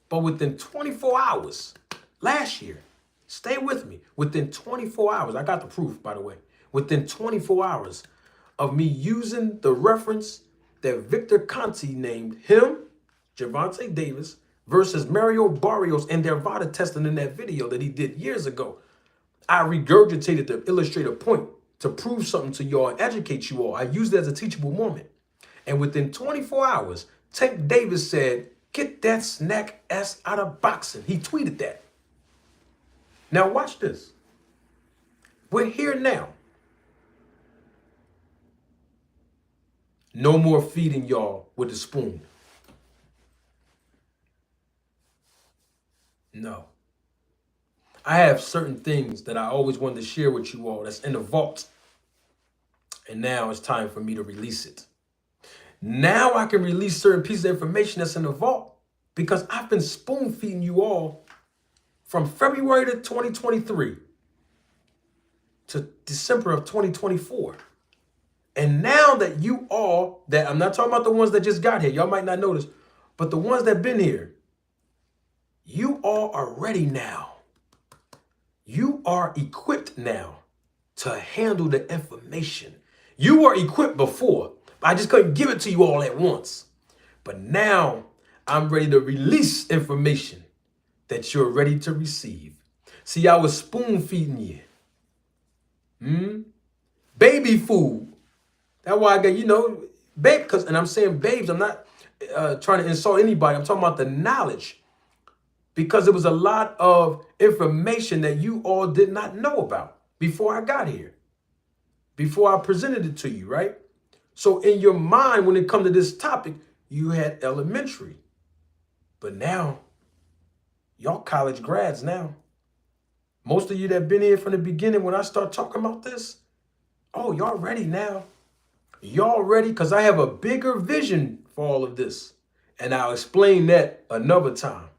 But within 24 hours, last year, stay with me, within 24 hours, I got the proof, by the way, within 24 hours of me using the reference that Victor Conte named him, Gervonta Davis, versus Mario Barrios and their VADA testing in that video that he did years ago. I regurgitated to illustrate a point, to prove something to y'all and educate you all. I used it as a teachable moment. And within 24 hours, Tank Davis said, "Get that snack ass out of boxing." He tweeted that. Now watch this. We're here now. No more feeding y'all with a spoon. No. I have certain things that I always wanted to share with you all that's in the vault. And now it's time for me to release it. Now I can release certain pieces of information that's in the vault because I've been spoon feeding you all from February to 2023 to December of 2024. And now that you all, that I'm not talking about the ones that just got here, y'all might not notice, but the ones that been here, you all are ready now. You are equipped now to handle the information. You were equipped before. I just couldn't give it to you all at once. But now I'm ready to release information that you're ready to receive. See, I was spoon feeding you. Baby food. That's why I got, you know, babe, because, and I'm saying babes, I'm not trying to insult anybody. I'm talking about the knowledge. Because there was a lot of information that you all did not know about before I got here. Before I presented it to you, right? So in your mind, when it comes to this topic, you had elementary. But now, y'all college grads now. Most of you that been here from the beginning, when I start talking about this, oh, y'all ready now. Y'all ready? Because I have a bigger vision for all of this. And I'll explain that another time.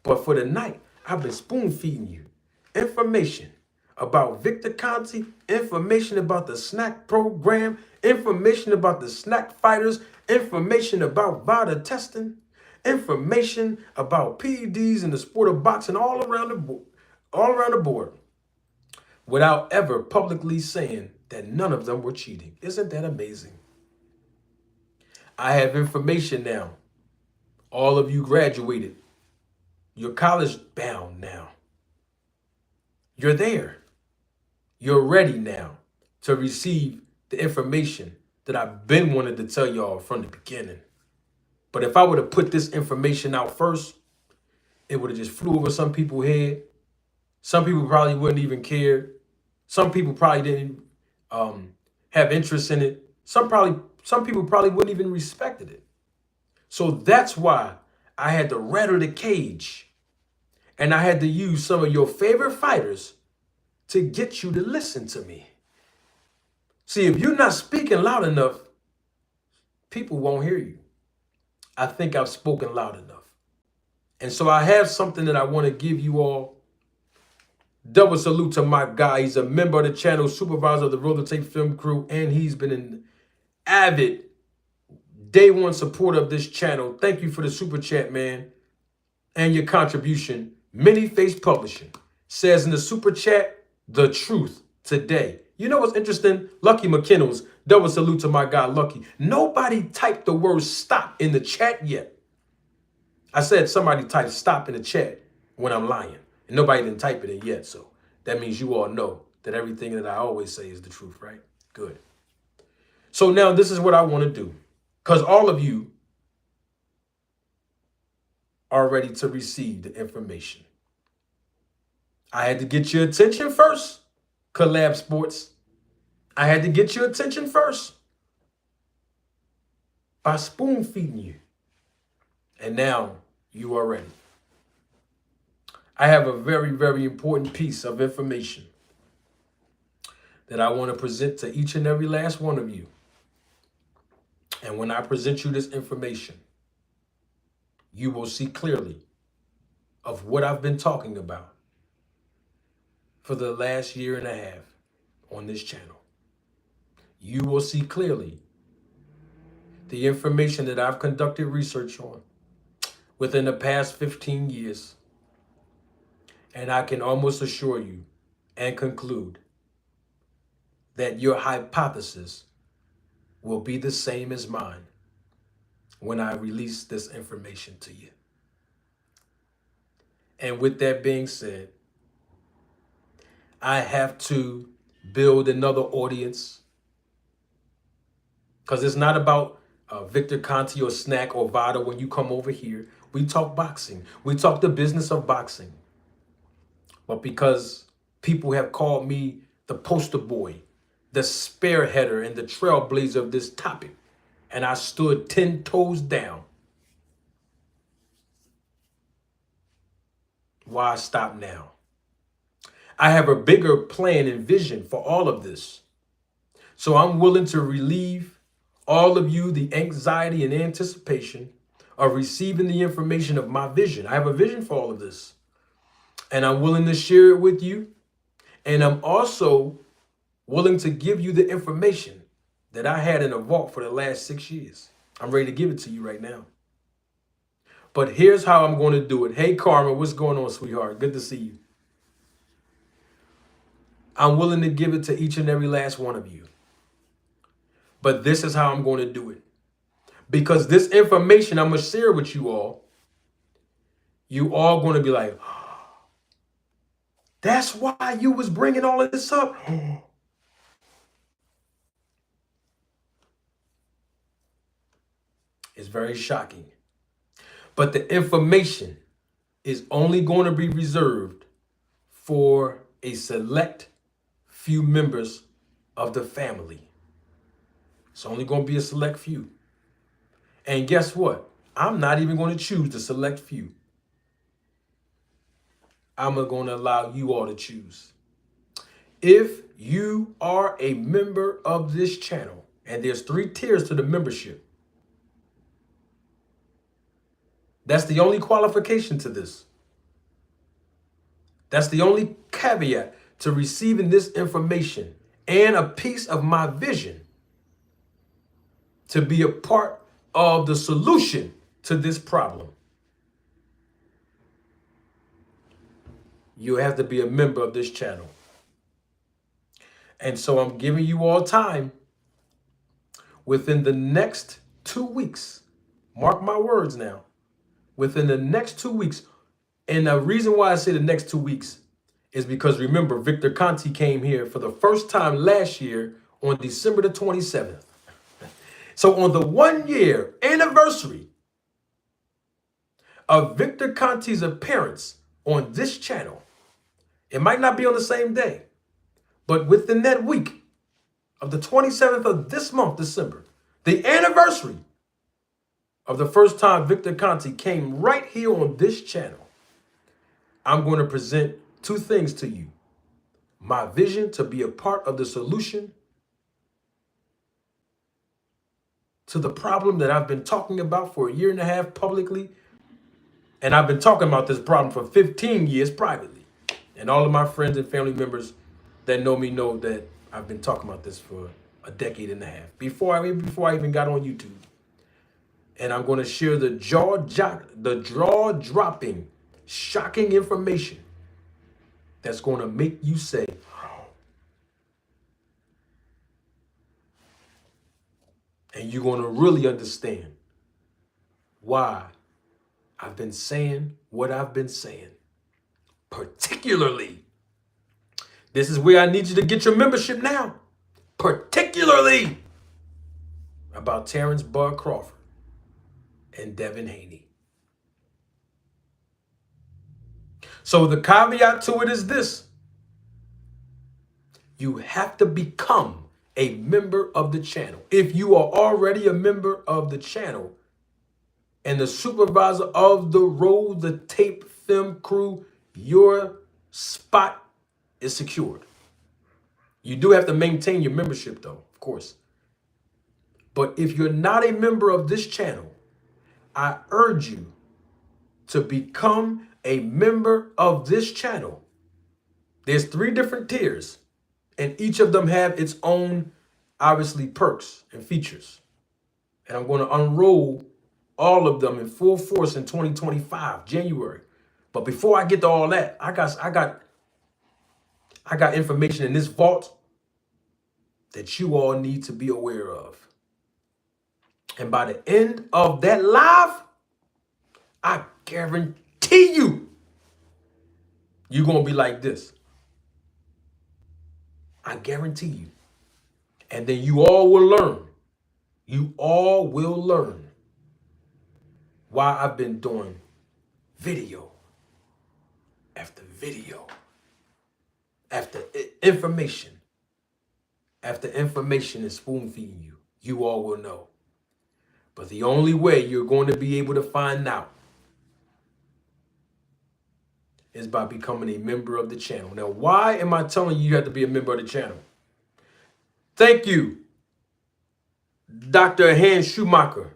But for tonight, I've been spoon feeding you information about Victor Conte, information about the snack program, information about the snack fighters, information about VADA testing, information about PEDs in the sport of boxing all around the board, without ever publicly saying that none of them were cheating. Isn't that amazing? I have information now. All of you graduated. You're college bound now. You're there. You're ready now to receive the information that I've been wanting to tell y'all from the beginning. But if I would have put this information out first, it would have just flew over some people's head. Some people probably wouldn't even care. Some people probably didn't have interest in it. Some people probably wouldn't even respected it. So that's why I had to rattle the cage. And I had to use some of your favorite fighters to get you to listen to me. See, if you're not speaking loud enough, people won't hear you. I think I've spoken loud enough. And so I have something that I want to give you all. Double salute to my guy. He's a member of the channel, supervisor of the Roller Tape Film Crew, and he's been an avid day one supporter of this channel. Thank you for the super chat, man, and your contribution. Many Face Publishing says in the super chat, the truth today. You know what's interesting? Lucky McKinnell's, double salute to my guy, Lucky. Nobody typed the word stop in the chat yet. I said somebody typed stop in the chat when I'm lying. And nobody didn't type it in yet. So that means you all know that everything that I always say is the truth, right? Good. So now this is what I want to do. Because all of you are ready to receive the information. I had to get your attention first, Collab Sports. I had to get your attention first by spoon feeding you. And now you are ready. I have a very, very important piece of information that I want to present to each and every last one of you. And when I present you this information, you will see clearly of what I've been talking about for the last year and a half on this channel. You will see clearly the information that I've conducted research on within the past 15 years. And I can almost assure you and conclude that your hypothesis will be the same as mine when I release this information to you. And with that being said, I have to build another audience, because it's not about Victor Conte or Snack or VADA. When you come over here, we talk boxing. We talk the business of boxing. But because people have called me the poster boy, the spearheader, and the trailblazer of this topic, and I stood 10 toes down, why stop now? I have a bigger plan and vision for all of this. So I'm willing to relieve all of you the anxiety and anticipation of receiving the information of my vision. I have a vision for all of this. And I'm willing to share it with you. And I'm also willing to give you the information that I had in a vault for the last 6 years. I'm ready to give it to you right now. But here's how I'm going to do it. Hey, Karma, what's going on, sweetheart? Good to see you. I'm willing to give it to each and every last one of you. But this is how I'm going to do it. Because this information I'm going to share with you all going to be like, that's why you was bringing all of this up. It's very shocking. But the information is only going to be reserved for a select few members of the family. It's only going to be a select few. And guess what? I'm not even going to choose the select few. I'm going to allow you all to choose. If you are a member of this channel, and there's 3 tiers to the membership, That's the only qualification to this. That's the only caveat to receiving this information and a piece of my vision to be a part of the solution to this problem. You have to be a member of this channel. And so I'm giving you all time within the next 2 weeks. Mark my words now. Within the next 2 weeks. And the reason why I say the next 2 weeks is because remember, Victor Conte came here for the first time last year on December the 27th. So on the 1-year anniversary of Victor Conte's appearance on this channel, it might not be on the same day, but within that week of the 27th of this month, December, the anniversary of the first time Victor Conte came right here on this channel, I'm going to present 2 things to you. My vision to be a part of the solution to the problem that I've been talking about for 1.5 years publicly. And I've been talking about this problem for 15 years privately. And all of my friends and family members that know me know that I've been talking about this for 1.5 decades before I even got on YouTube. And I'm going to share the jaw-dropping, shocking information that's going to make you say, oh. And you're going to really understand why I've been saying what I've been saying. Particularly, this is where I need you to get your membership now. Particularly about Terrence Bud Crawford and Devin Haney. So the caveat to it is this. You have to become a member of the channel. If you are already a member of the channel and the supervisor of the roll, the tape, film crew, your spot is secured. You do have to maintain your membership though, of course. But if you're not a member of this channel, I urge you to become a member of this channel. There's 3 different tiers, and each of them have its own, obviously, perks and features. And I'm going to unroll all of them in full force in 2025, January. But before I get to all that, I got information in this vault that you all need to be aware of. And by the end of that live, I guarantee you're going to be like this. I guarantee you. And then you all will learn. You all will learn why I've been doing video after video after information after information is spoon feeding you. You all will know. But the only way you're going to be able to find out is by becoming a member of the channel. Now, why am I telling you have to be a member of the channel? Thank you, Dr. Hans Schumacher.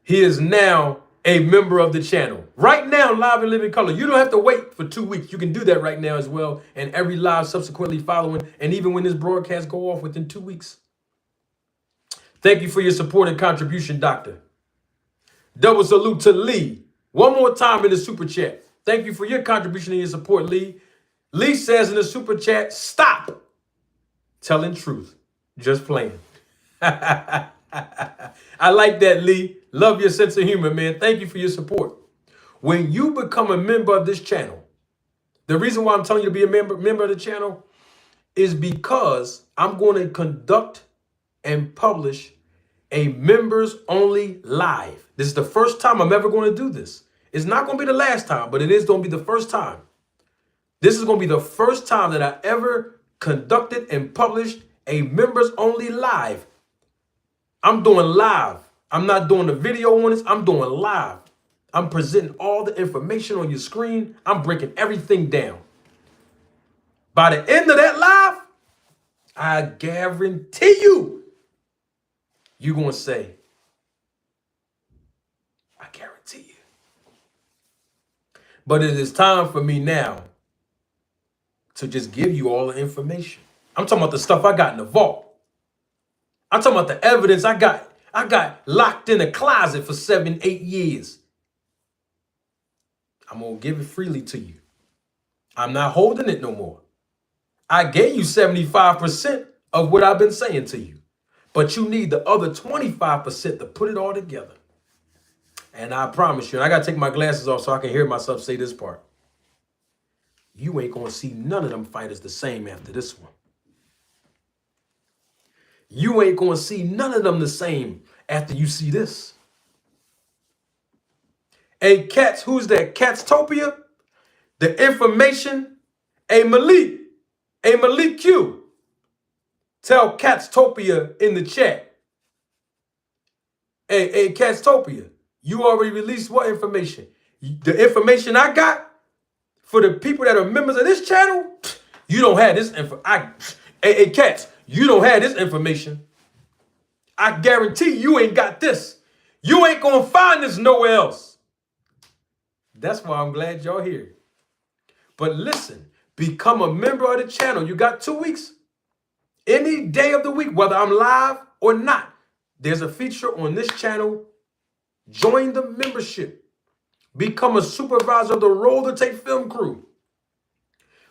He is now a member of the channel. Right now, live in living color. You don't have to wait for 2 weeks. You can do that right now as well. And every live subsequently following. And even when this broadcast go off within 2 weeks. Thank you for your support and contribution, Doctor. Double salute to Lee. One more time in the super chat. Thank you for your contribution and your support, Lee. Lee says in the super chat, stop telling truth. Just playing. I like that, Lee. Love your sense of humor, man. Thank you for your support. When you become a member of this channel, the reason why I'm telling you to be a member of the channel is because I'm going to conduct and publish a members only live. This is the first time I'm ever going to do this. It's not going to be the last time, but it is going to be the first time. This is going to be the first time that I ever conducted and published a members only live. I'm doing live. I'm not doing the video on this. I'm doing live. I'm presenting all the information on your screen. I'm breaking everything down. By the end of that live, I guarantee you're going to say, I guarantee you. But it is time for me now to just give you all the information. I'm talking about the stuff I got in the vault. I'm talking about the evidence I got locked in a closet for 7, 8 years. I'm going to give it freely to you. I'm not holding it no more. I gave you 75% of what I've been saying to you. But you need the other 25% to put it all together. And I promise you, and I got to take my glasses off so I can hear myself say this part. You ain't going to see none of them fighters the same after this one. You ain't going to see none of them the same after you see this. Hey, Cats, who's that? Catstopia? The information? Hey, Malik Q. Tell Catstopia in the chat. Hey, Catstopia, you already released what information? The information I got for the people that are members of this channel, you don't have this info. Hey, Cats, you don't have this information. I guarantee you ain't got this. You ain't gonna find this nowhere else. That's why I'm glad y'all here. But listen, become a member of the channel. You got 2 weeks. Any day of the week, whether I'm live or not, there's a feature on this channel. Join the membership. Become a supervisor of the Roll to Tape film crew.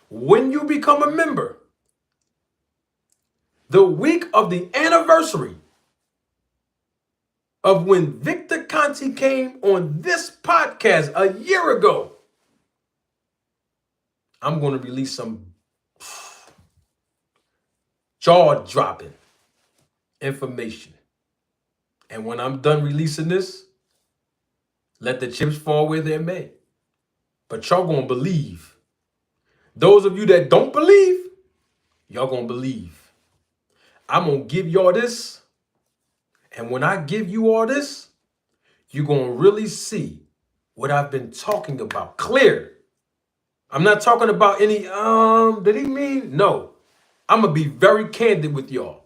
When you become a member, the week of the anniversary of when Victor Conte came on this podcast a year ago, I'm going to release some jaw-dropping information. And when I'm done releasing this, let the chips fall where they may. But y'all going to believe. Those of you that don't believe, y'all going to believe. I'm going to give y'all this. And when I give you all this, you're going to really see what I've been talking about. Clear. I'm not talking about any, did he mean? No. I'm going to be very candid with y'all.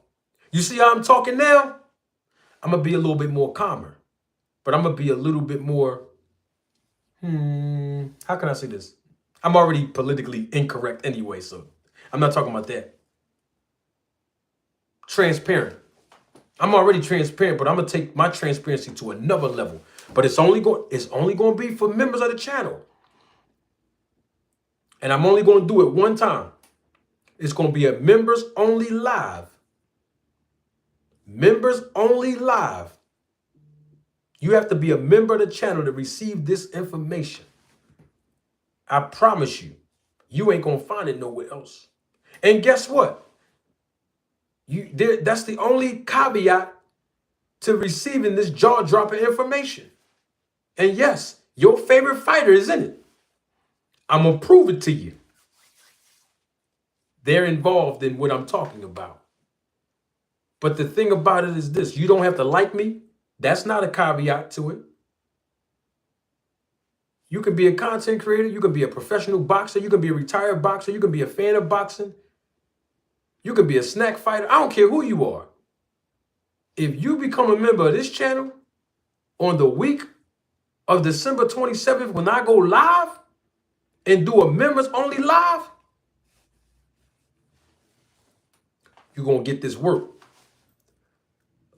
You see how I'm talking now? I'm going to be a little bit more calmer. But I'm going to be a little bit more, how can I say this? I'm already politically incorrect anyway, so I'm not talking about that. Transparent. I'm already transparent, but I'm going to take my transparency to another level. But it's only going to be for members of the channel. And I'm only going to do it one time. It's going to be a members only live. Members only live. You have to be a member of the channel to receive this information. I promise you, you ain't going to find it nowhere else. And guess what? That's the only caveat to receiving this jaw-dropping information. And yes, your favorite fighter is in it. I'm going to prove it to you. They're involved in what I'm talking about. But the thing about it is this. You don't have to like me. That's not a caveat to it. You can be a content creator. You can be a professional boxer. You can be a retired boxer. You can be a fan of boxing. You can be a snack fighter. I don't care who you are. If you become a member of this channel on the week of December 27th, when I go live and do a members only live, you're going to get this work.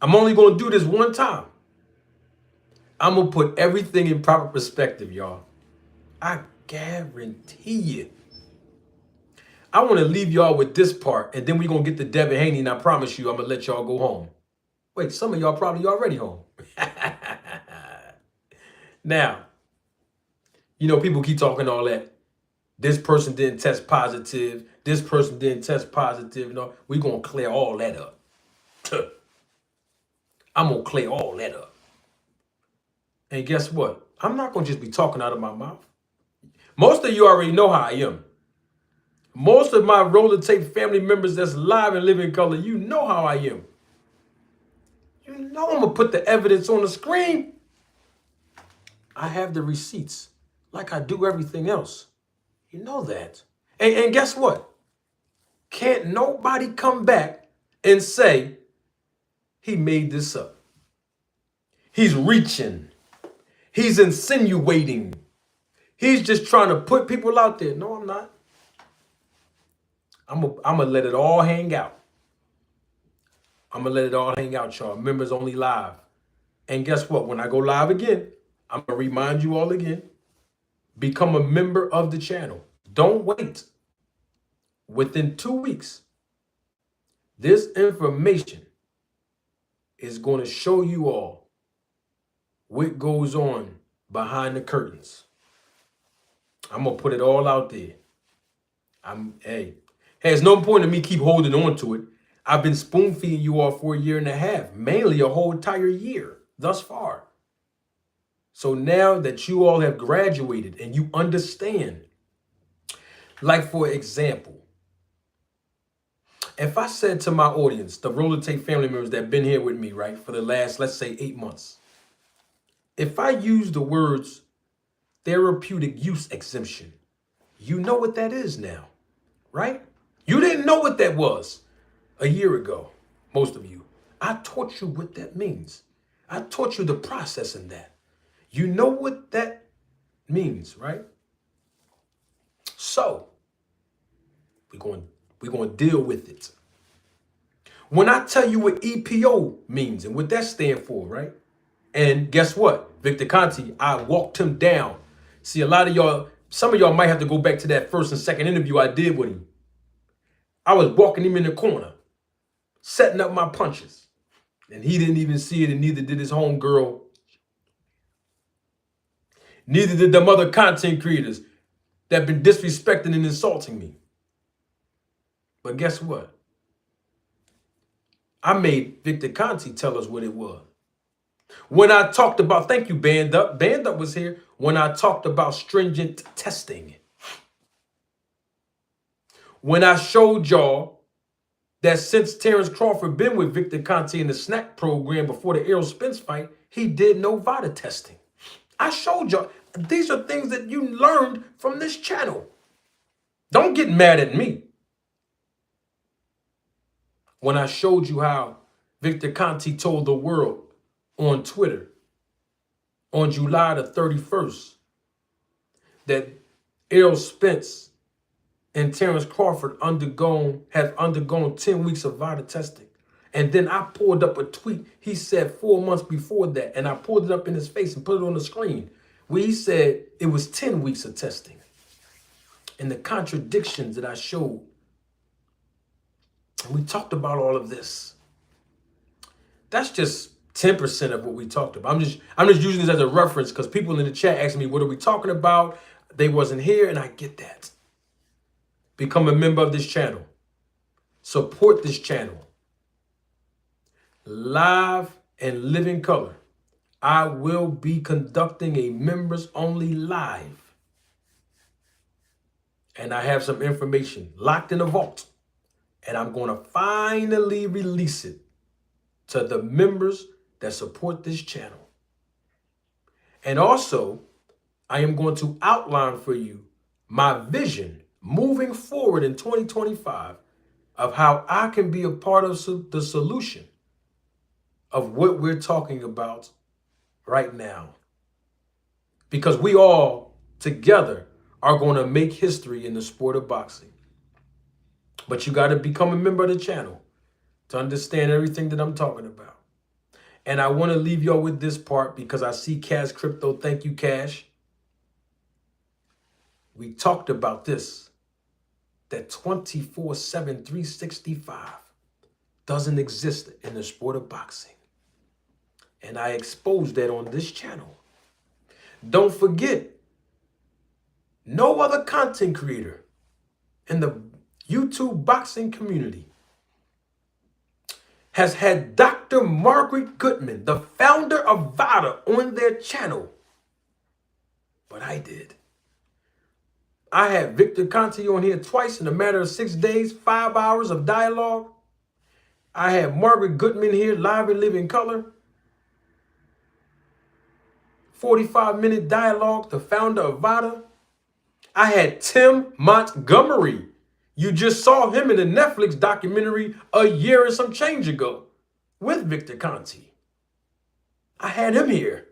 I'm only going to do this one time. I'm going to put everything in proper perspective, y'all. I guarantee you. I want to leave y'all with this part, and then we're going to get to Devin Haney, and I promise you I'm going to let y'all go home. Wait, some of y'all probably already home. Now, you know, people keep talking all that. This person didn't test positive. This person didn't test positive. No, we're going to clear all that up. I'm going to clear all that up. And guess what? I'm not going to just be talking out of my mouth. Most of you already know how I am. Most of my roller tape family members that's live and live in color, you know how I am. You know I'm going to put the evidence on the screen. I have the receipts like I do everything else. You know that. And guess what? Can't nobody come back and say he made this up. He's reaching. He's insinuating. He's just trying to put people out there. No, I'm not. I'm gonna let it all hang out. I'm gonna let it all hang out, y'all. Members only live. And guess what? When I go live again, I'm gonna remind you all again. Become a member of the channel. Don't wait. Within 2 weeks, this information is going to show you all what goes on behind the curtains. I'm going to put it all out there. Hey, it's no point in me keep holding on to it. I've been spoon feeding you all for 1.5 years, mainly a whole entire year thus far. So now that you all have graduated and you understand, like for example, if I said to my audience, the Roller Tape family members that have been here with me, right, for the last, let's say 8 months, if I use the words therapeutic use exemption, you know what that is now, right? You didn't know what that was a year ago, most of you. I taught you what that means. I taught you the process in that. You know what that means, right? So, we're going to deal with it. When I tell you what EPO means and what that stands for, right? And guess what? Victor Conte, I walked him down. See, a lot of y'all, some of y'all might have to go back to that first and second interview I did with him. I was walking him in the corner, setting up my punches. And he didn't even see it, and neither did his homegirl. Neither did them other content creators that have been disrespecting and insulting me. But guess what? I made Victor Conte tell us what it was. When I talked about, thank you, Band Up was here. When I talked about stringent testing. When I showed y'all that since Terrence Crawford been with Victor Conte in the snack program before the Errol Spence fight, he did no VADA testing. I showed y'all. These are things that you learned from this channel. Don't get mad at me. When I showed you how Victor Conte told the world on Twitter on July the 31st that Errol Spence and Terrence Crawford have undergone 10 weeks of VADA testing. And then I pulled up a tweet he said 4 months before that, and I pulled it up in his face and put it on the screen, where he said it was 10 weeks of testing. And the contradictions that I showed. And we talked about all of this. That's just 10% of what we talked about. I'm just using this as a reference because people in the chat asking me, what are we talking about? They wasn't here, and I get that. Become a member of this channel. Support this channel. Live and living color. I will be conducting a members only live. And I have some information locked in a vault. And I'm going to finally release it to the members that support this channel. And also, I am going to outline for you my vision moving forward in 2025 of how I can be a part of the solution of what we're talking about right now. Because we all together are going to make history in the sport of boxing. But you got to become a member of the channel to understand everything that I'm talking about. And I want to leave y'all with this part because I see Cash Crypto. Thank you, Cash. We talked about this, that 24/7, 365 doesn't exist in the sport of boxing. And I exposed that on this channel. Don't forget, no other content creator in the YouTube boxing community has had Dr. Margaret Goodman, the founder of VADA, on their channel. But I did. I had Victor Conte on here twice in a matter of 6 days, 5 hours of dialogue. I had Margaret Goodman here live and live in color. 45-minute dialogue, the founder of VADA. I had Tim Montgomery. You just saw him in the Netflix documentary a year and some change ago with Victor Conte. I had him here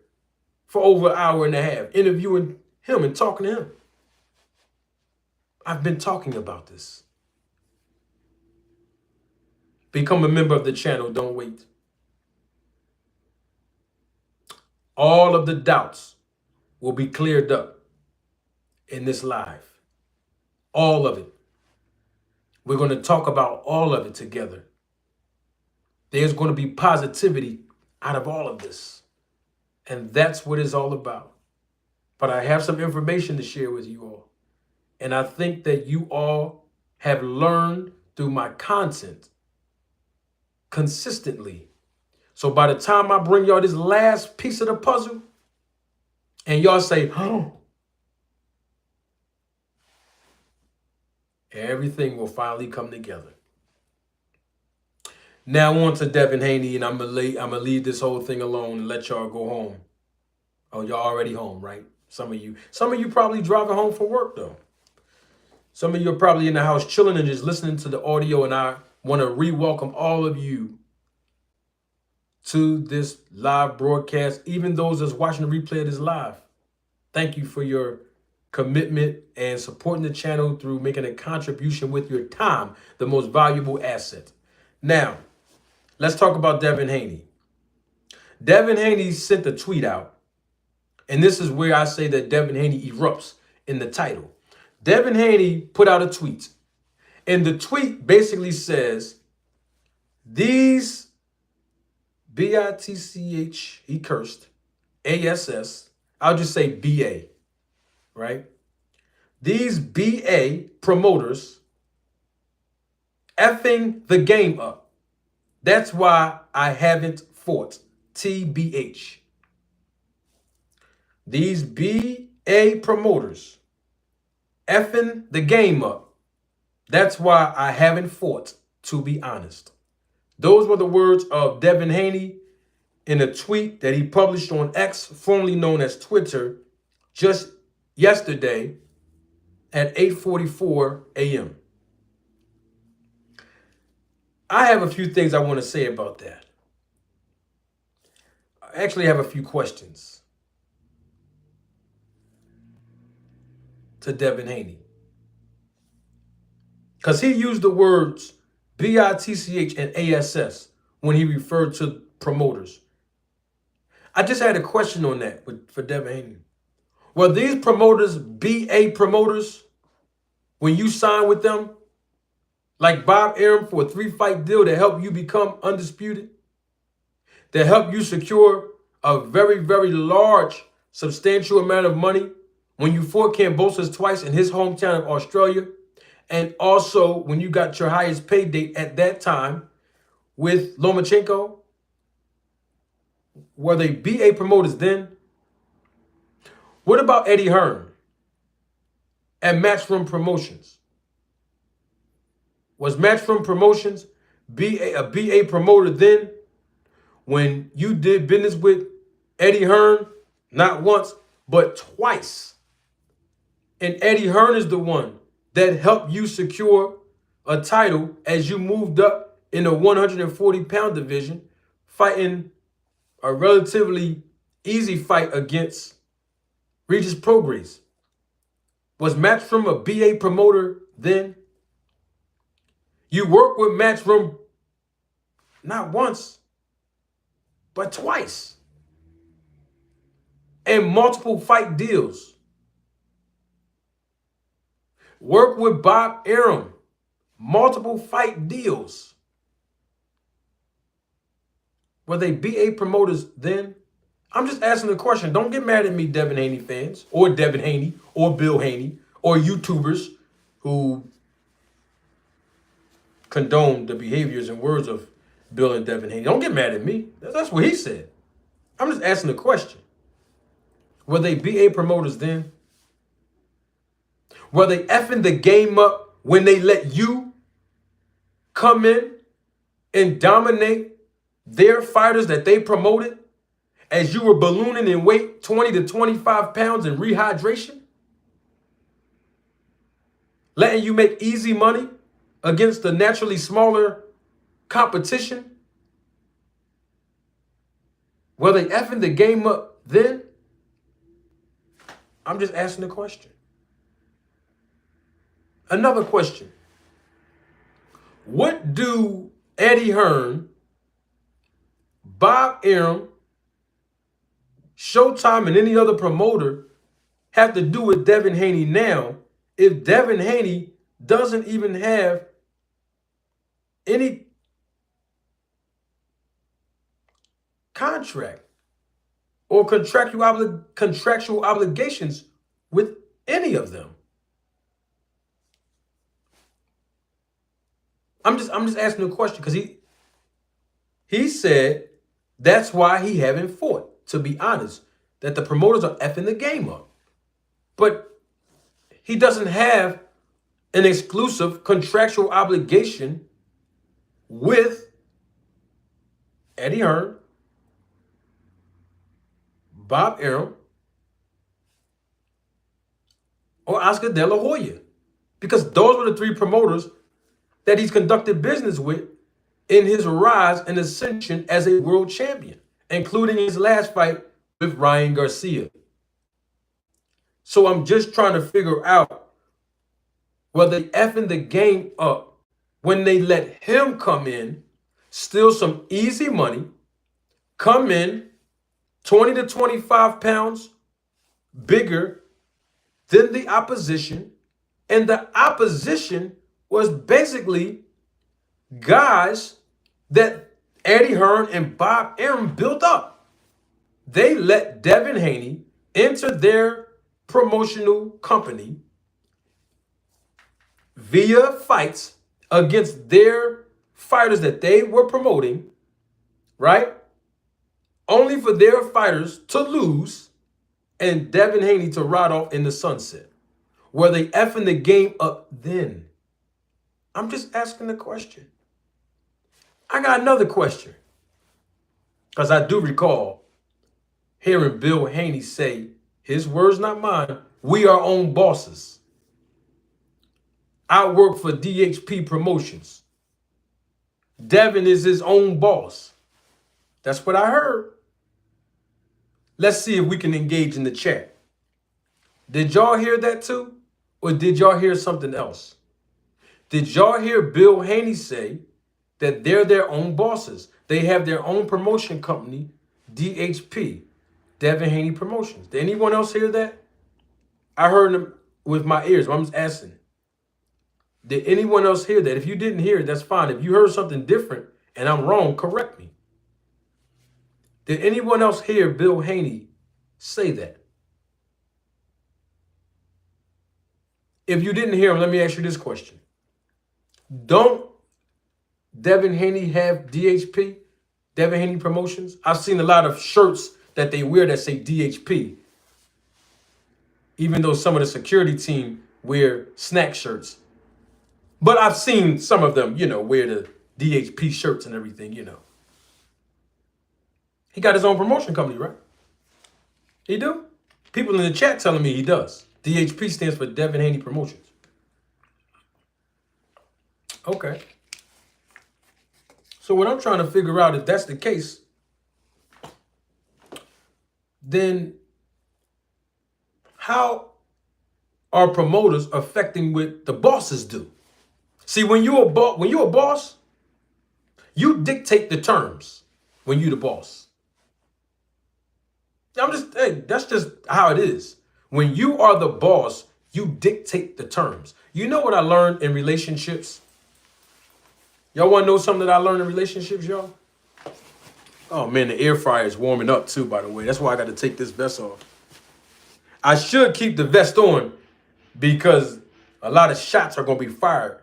for over an hour and a half, interviewing him and talking to him. I've been talking about this. Become a member of the channel. Don't wait. All of the doubts will be cleared up in this live. All of it. We're going to talk about all of it together. There's going to be positivity out of all of this. And that's what it's all about. But I have some information to share with you all. And I think that you all have learned through my content consistently. So by the time I bring y'all this last piece of the puzzle, and y'all say, oh, everything will finally come together. Now on to Devin Haney, and I'm gonna leave this whole thing alone and let y'all go home. Oh, y'all already home, right? Some of you probably driving home from work though. Some of you are probably in the house chilling and just listening to the audio, and I want to re-welcome all of you to this live broadcast, even those that's watching the replay of this live. Thank you for your commitment and supporting the channel through making a contribution with your time, the most valuable asset. Now, let's talk about Devin Haney. Devin Haney sent a tweet out, and this is where I say that Devin Haney erupts in the title. Devin Haney put out a tweet, and the tweet basically says, these B-I-T-C-H, he cursed, A-S-S, I'll just say B-A, right? These B-A promoters effing the game up. That's why I haven't fought, T-B-H. These B-A promoters effing the game up. That's why I haven't fought, to be honest. Those were the words of Devin Haney in a tweet that he published on X, formerly known as Twitter, just yesterday at 8:44 a.m. I have a few things I want to say about that. I actually have a few questions to Devin Haney, because he used the words B-I-T-C-H and A-S-S when he referred to promoters. I just had a question on that for Devin Haney. Were these promoters B-A promoters when you signed with them? Like Bob Arum for a 3-fight deal to help you become undisputed? To help you secure a very, very large, substantial amount of money when you fought Kambosos twice in his hometown of Australia? And also when you got your highest pay date at that time with Lomachenko? Were they BA promoters then? What about Eddie Hearn at Matchroom Promotions? Was Matchroom Promotions a BA promoter then when you did business with Eddie Hearn? Not once, but twice. And Eddie Hearn is the one that helped you secure a title as you moved up in the 140-pound division, fighting a relatively easy fight against Regis Prograis. Was Matchroom a BA promoter then? You worked with Matchroom not once, but twice. And multiple fight deals. Work with Bob Arum, multiple fight deals. Were they BA promoters then? I'm just asking the question. Don't get mad at me, Devin Haney fans, or Devin Haney, or Bill Haney, or YouTubers who condone the behaviors and words of Bill and Devin Haney. Don't get mad at me. That's what he said. I'm just asking the question. Were they BA promoters then? Were they effing the game up when they let you come in and dominate their fighters that they promoted as you were ballooning in weight 20 to 25 pounds in rehydration? Letting you make easy money against the naturally smaller competition? Were they effing the game up then? I'm just asking the question. Another question. What do Eddie Hearn, Bob Arum, Showtime, and any other promoter have to do with Devin Haney now if Devin Haney doesn't even have any contract or contractual obligations with any of them? I'm just asking a question because he said that's why he haven't fought, to be honest, that the promoters are effing the game up. But he doesn't have an exclusive contractual obligation with Eddie Hearn, Bob Arum, or Oscar De La Hoya, because those were the three promoters that he's conducted business with in his rise and ascension as a world champion, including his last fight with Ryan Garcia. So I'm just trying to figure out whether they effing the game up when they let him come in, steal some easy money, come in 20 to 25 pounds bigger than the opposition, and the opposition was basically guys that Eddie Hearn and Bob Arum built up. They let Devin Haney enter their promotional company via fights against their fighters that they were promoting, right? Only for their fighters to lose and Devin Haney to ride off in the sunset. Were they effing the game up then? I'm just asking the question. I got another question. Because I do recall hearing Bill Haney say, his words, not mine, we are own bosses. I work for DHP Promotions. Devin is his own boss. That's what I heard. Let's see if we can engage in the chat. Did y'all hear that too? Or did y'all hear something else? Did y'all hear Bill Haney say that they're their own bosses? They have their own promotion company, DHP, Devin Haney Promotions. Did anyone else hear that? I heard them with my ears. I'm just asking. Did anyone else hear that? If you didn't hear it, that's fine. If you heard something different and I'm wrong, correct me. Did anyone else hear Bill Haney say that? If you didn't hear him, let me ask you this question. Don't Devin Haney have DHP, Devin Haney Promotions? I've seen a lot of shirts that they wear that say DHP, even though some of the security team wear snack shirts. But I've seen some of them, wear the DHP shirts and everything, He got his own promotion company, right? He do? People in the chat telling me he does. DHP stands for Devin Haney Promotions. Okay. So what I'm trying to figure out, if that's the case, then how are promoters affecting what the bosses do? See, when you're a boss, you dictate the terms when you're the boss. That's just how it is. When you are the boss, you dictate the terms. You know what I learned in relationships? Y'all want to know something that I learned in relationships, y'all? Oh, man, the air fryer is warming up, too, by the way. That's why I got to take this vest off. I should keep the vest on because a lot of shots are going to be fired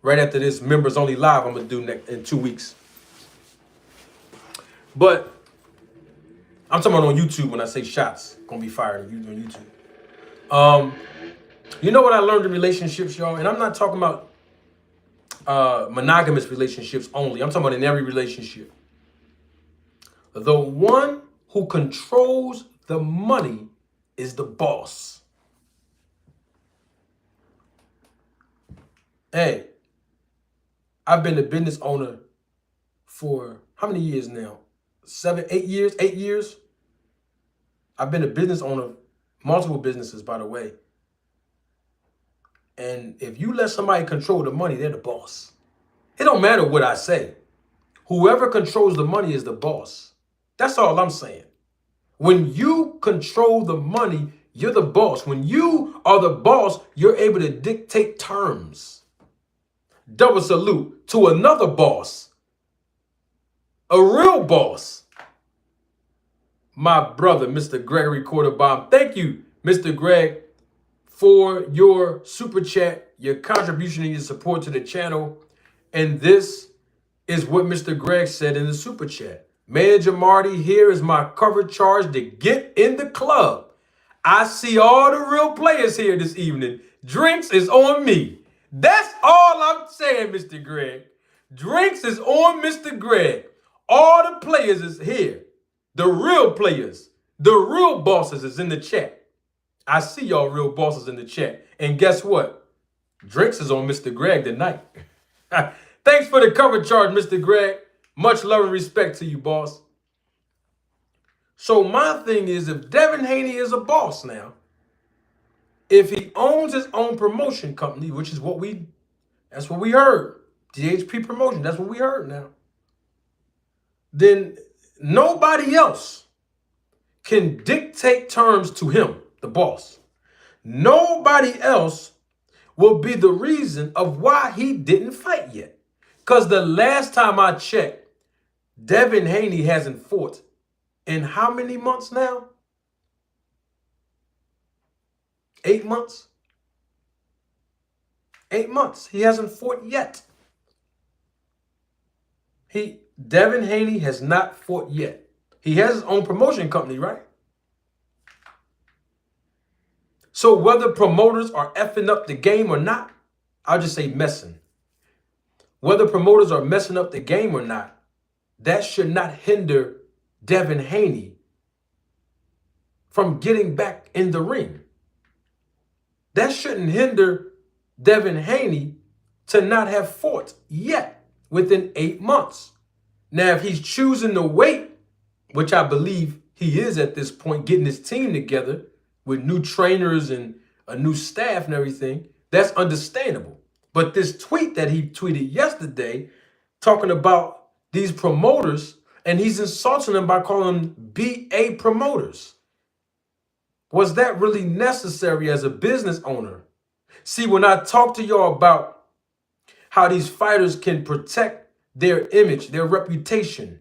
right after this Members Only Live I'm going to do in 2 weeks. But I'm talking about on YouTube when I say shots going to be fired on YouTube. You know what I learned in relationships, y'all? And I'm not talking about monogamous relationships only. I'm talking about in every relationship. The one who controls the money is the boss. Hey, I've been a business owner for how many years now? 8 years? I've been a business owner multiple businesses, by the way. And if you let somebody control the money, they're the boss. It don't matter what I say. Whoever controls the money is the boss. That's all I'm saying. When you control the money, you're the boss. When you are the boss, you're able to dictate terms. Double salute to another boss. A real boss. My brother, Mr. Gregory Quarterbaum. Thank you, Mr. Greg, for your super chat, your contribution, and your support to the channel. And this is what Mr. Greg said in the super chat. Manager Marty, here is my cover charge to get in the club. I see all the real players here this evening. Drinks is on me. That's all I'm saying, Mr. Greg. Drinks is on Mr. Greg. All the players is here. The real players, the real bosses is in the chat. I see y'all real bosses in the chat. And guess what? Drinks is on Mr. Greg tonight. Thanks for the cover charge, Mr. Greg. Much love and respect to you, boss. So my thing is, if Devin Haney is a boss now, if he owns his own promotion company, which is that's what we heard. DHP Promotion, that's what we heard now. Then nobody else can dictate terms to him, the boss. Nobody else will be the reason of why he didn't fight yet. Because the last time I checked, Devin Haney hasn't fought in how many months now? 8 months? 8 months. He hasn't fought yet. Devin Haney has not fought yet. He has his own promotion company, right? So whether promoters are effing up the game or not, I'll just say messing. Whether promoters are messing up the game or not, that should not hinder Devin Haney from getting back in the ring. That shouldn't hinder Devin Haney to not have fought yet within 8 months. Now, if he's choosing to wait, which I believe he is at this point, getting his team together with new trainers and a new staff and everything, that's understandable. But this tweet that he tweeted yesterday talking about these promoters, and he's insulting them by calling them BA promoters. Was that really necessary as a business owner? See, when I talk to y'all about how these fighters can protect their image, their reputation,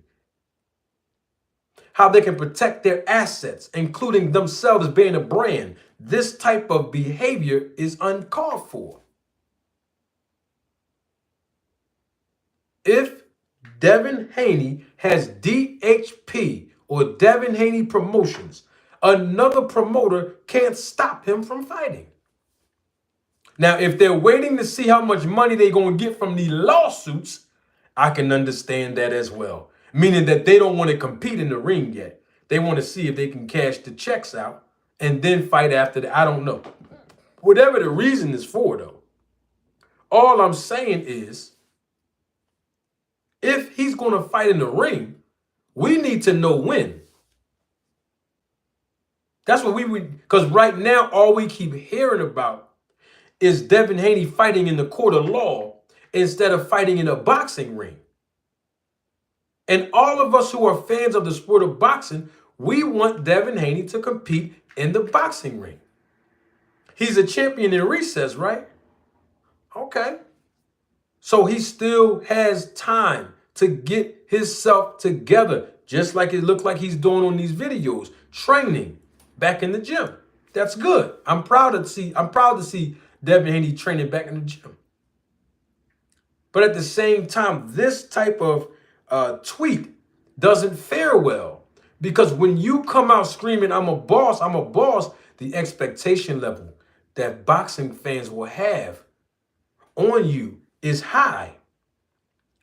how they can protect their assets, including themselves being a brand, this type of behavior is uncalled for. If Devin Haney has DHP or Devin Haney Promotions, another promoter can't stop him from fighting. Now, if they're waiting to see how much money they're going to get from the lawsuits, I can understand that as well. Meaning that they don't want to compete in the ring yet. They want to see if they can cash the checks out and then fight after that. I don't know. Whatever the reason is for, though. All I'm saying is, if he's going to fight in the ring, we need to know when. That's what because right now, all we keep hearing about is Devin Haney fighting in the court of law instead of fighting in a boxing ring. And all of us who are fans of the sport of boxing, we want Devin Haney to compete in the boxing ring. He's a champion in recess, right? Okay. So he still has time to get himself together, just like it looked like he's doing on these videos, training back in the gym. That's good. I'm proud to see Devin Haney training back in the gym. But at the same time, this type of tweet doesn't fare well, because when you come out screaming, I'm a boss, the expectation level that boxing fans will have on you is high.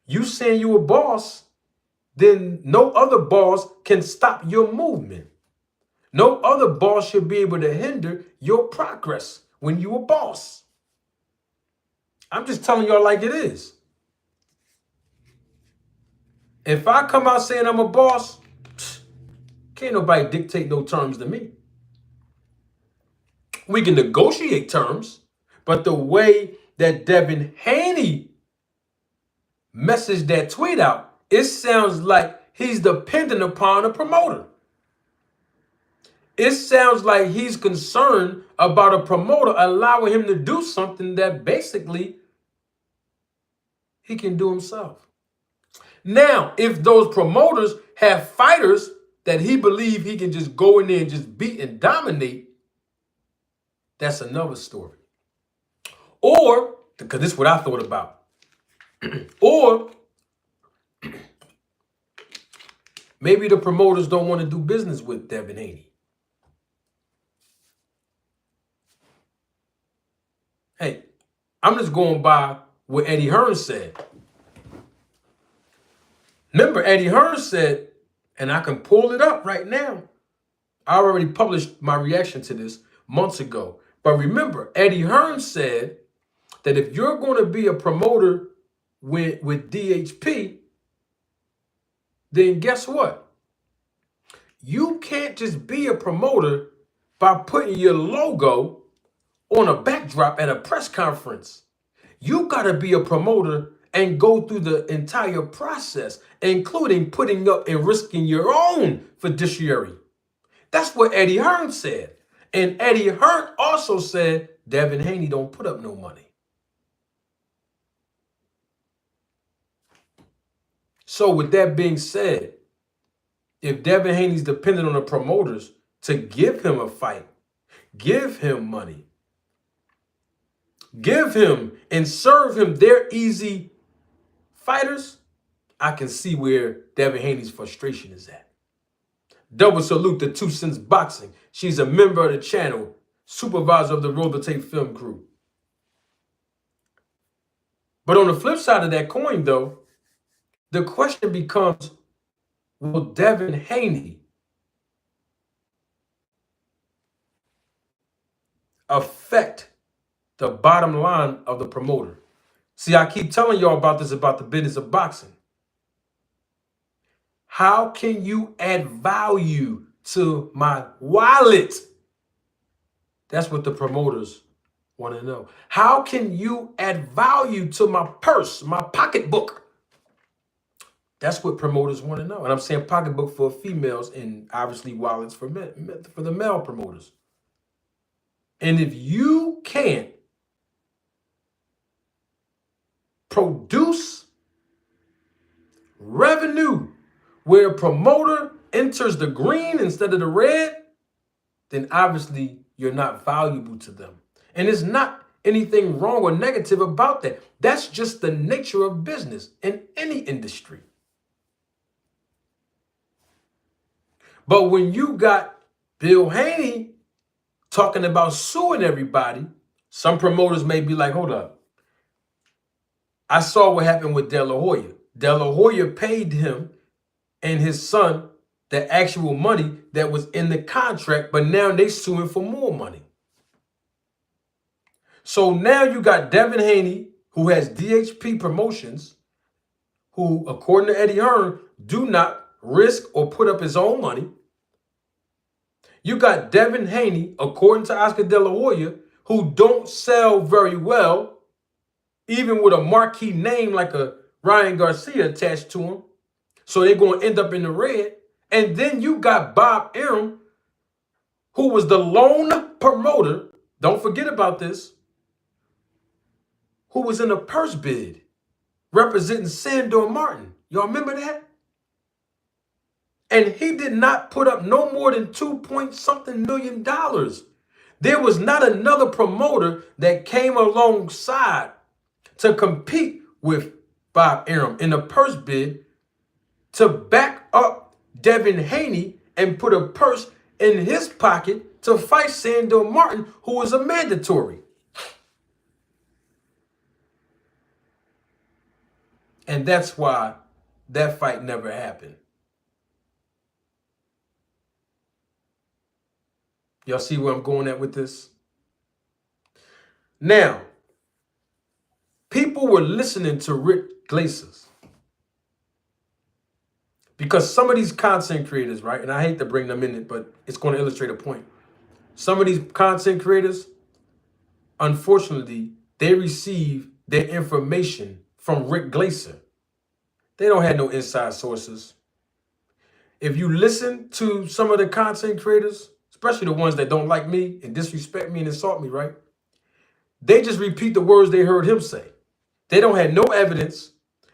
You saying you a boss, then no other boss can stop your movement. No other boss should be able to hinder your progress when you a boss. I'm just telling y'all like it is. If I come out saying I'm a boss, can't nobody dictate no terms to me. We can negotiate terms, but the way that Devin Haney messaged that tweet out, it sounds like he's dependent upon a promoter. It sounds like he's concerned about a promoter allowing him to do something that basically he can do himself. Now, if those promoters have fighters that he believes he can just go in there and just beat and dominate, that's another story. Or, because this is what I thought about, or maybe the promoters don't want to do business with Devin Haney. Hey, I'm just going by what Eddie Hearn said. Remember, Eddie Hearn said, and I can pull it up right now. I already published my reaction to this months ago. But remember, Eddie Hearn said that if you're going to be a promoter with DHP, then guess what? You can't just be a promoter by putting your logo on a backdrop at a press conference. You got to be a promoter and go through the entire process, including putting up and risking your own fiduciary. That's what Eddie Hearn said. And Eddie Hearn also said Devin Haney don't put up no money. So with that being said, if Devin Haney's dependent on the promoters to give him a fight, give him money, give him and serve him their easy fighters, I can see where Devin Haney's frustration is at. Double salute to 2 Cents Boxing. She's a member of the channel, supervisor of the Roll the Tape film crew. But on the flip side of that coin, though, the question becomes, will Devin Haney affect the bottom line of the promoter? See, I keep telling y'all about this, about the business of boxing. How can you add value to my wallet? That's what the promoters want to know. How can you add value to my purse, my pocketbook? That's what promoters want to know. And I'm saying pocketbook for females and obviously wallets for men, for the male promoters. And if you can't produce revenue where a promoter enters the green instead of the red, then obviously you're not valuable to them. And there's not anything wrong or negative about that. That's just the nature of business in any industry. But when you got Bill Haney talking about suing everybody, some promoters may be like, hold up. I saw what happened with De La Hoya. De La Hoya paid him and his son the actual money that was in the contract, but now they suing for more money. So now you got Devin Haney, who has DHP Promotions, who, according to Eddie Hearn, do not risk or put up his own money. You got Devin Haney, according to Oscar De La Hoya, who don't sell very well, even with a marquee name like a Ryan Garcia attached to him. So they're going to end up in the red. And then you got Bob Arum, who was the lone promoter, don't forget about this, who was in a purse bid representing Sandor Martin. Y'all remember that? And he did not put up no more than $2-point-something million. There was not another promoter that came alongside to compete with Bob Arum in a purse bid to back up Devin Haney and put a purse in his pocket to fight Sandor Martin, who was a mandatory. And that's why that fight never happened. Y'all see where I'm going at with this? Now, people were listening to Rick Glaser because some of these content creators, right, and I hate to bring them in it, but it's going to illustrate a point. Some of these content creators, unfortunately, they receive their information from Rick Glaser. They don't have no inside sources. If you listen to some of the content creators, especially the ones that don't like me and disrespect me and insult me, right? They just repeat the words they heard him say. They don't have no evidence.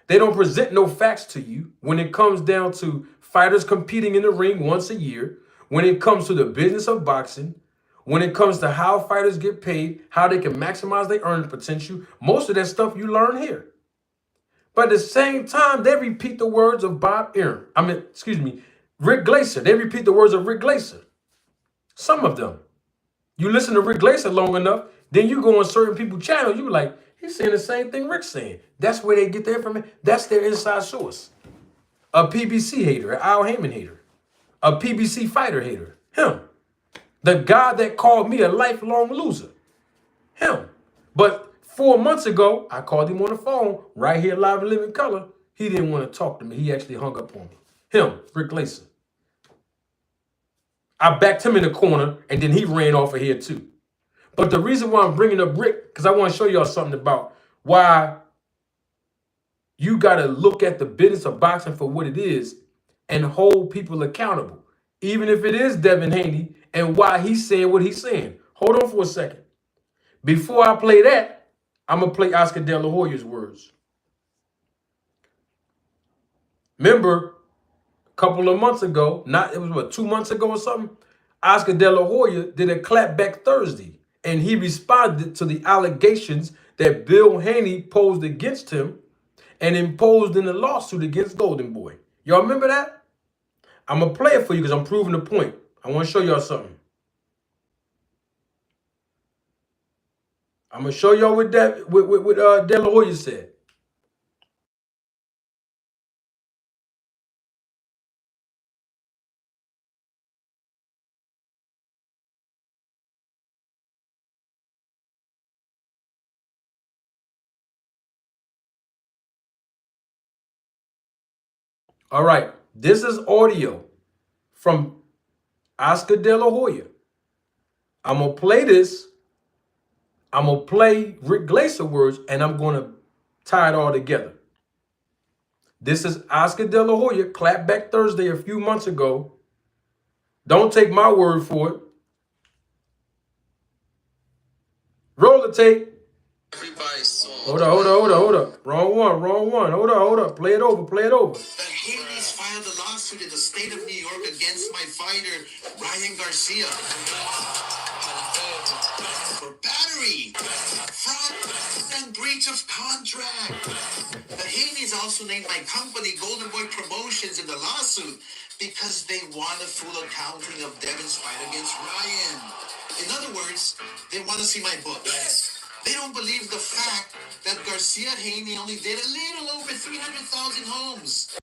They don't present no facts to you when it comes down to fighters competing in the ring once a year, when it comes to the business of boxing, when it comes to how fighters get paid, how they can maximize their earning potential. Most of that stuff you learn here. But at the same time, they repeat the words of Rick Glaser. They repeat the words of Rick Glaser. Some of them. You listen to Rick Glaser long enough, then you go on certain people's channels, you be like, he's saying the same thing Rick's saying. That's where they get their information. That's their inside source. A PBC hater, an Al Heyman hater, a PBC fighter hater, him. The guy that called me a lifelong loser, him. But 4 months ago, I called him on the phone, right here live in living color. He didn't want to talk to me. He actually hung up on me. Him, Rick Glaser. I backed him in the corner, and then he ran off of here too. But the reason why I'm bringing up Rick, because I want to show y'all something about why you got to look at the business of boxing for what it is and hold people accountable, even if it is Devin Haney and why he's saying what he's saying. Hold on for a second. Before I play that, I'm going to play Oscar De La Hoya's words. Remember, a couple of months ago, it was what, 2 months ago or something, Oscar De La Hoya did a clapback Thursday, and he responded to the allegations that Bill Haney posed against him and imposed in the lawsuit against Golden Boy. Y'all remember that? I'm going to play it for you because I'm proving the point. I want to show y'all something. I'm going to show y'all what De La Hoya said. All right, this is audio from Oscar De La Hoya. I'm going to play this. I'm going to play Rick Glaser words, and I'm going to tie it all together. This is Oscar De La Hoya, clapback Thursday a few months ago. Don't take my word for it. Roll the tape. Hold up. Wrong one. Hold up. Play it over. The Haney's filed a lawsuit in the state of New York against my fighter, Ryan Garcia. For battery, fraud, and breach of contract. The Haney's also named my company Golden Boy Promotions in the lawsuit because they want a full accounting of Devin's fight against Ryan. In other words, they want to see my books. They don't believe the fact that Garcia Haney only did a little over 300,000 homes.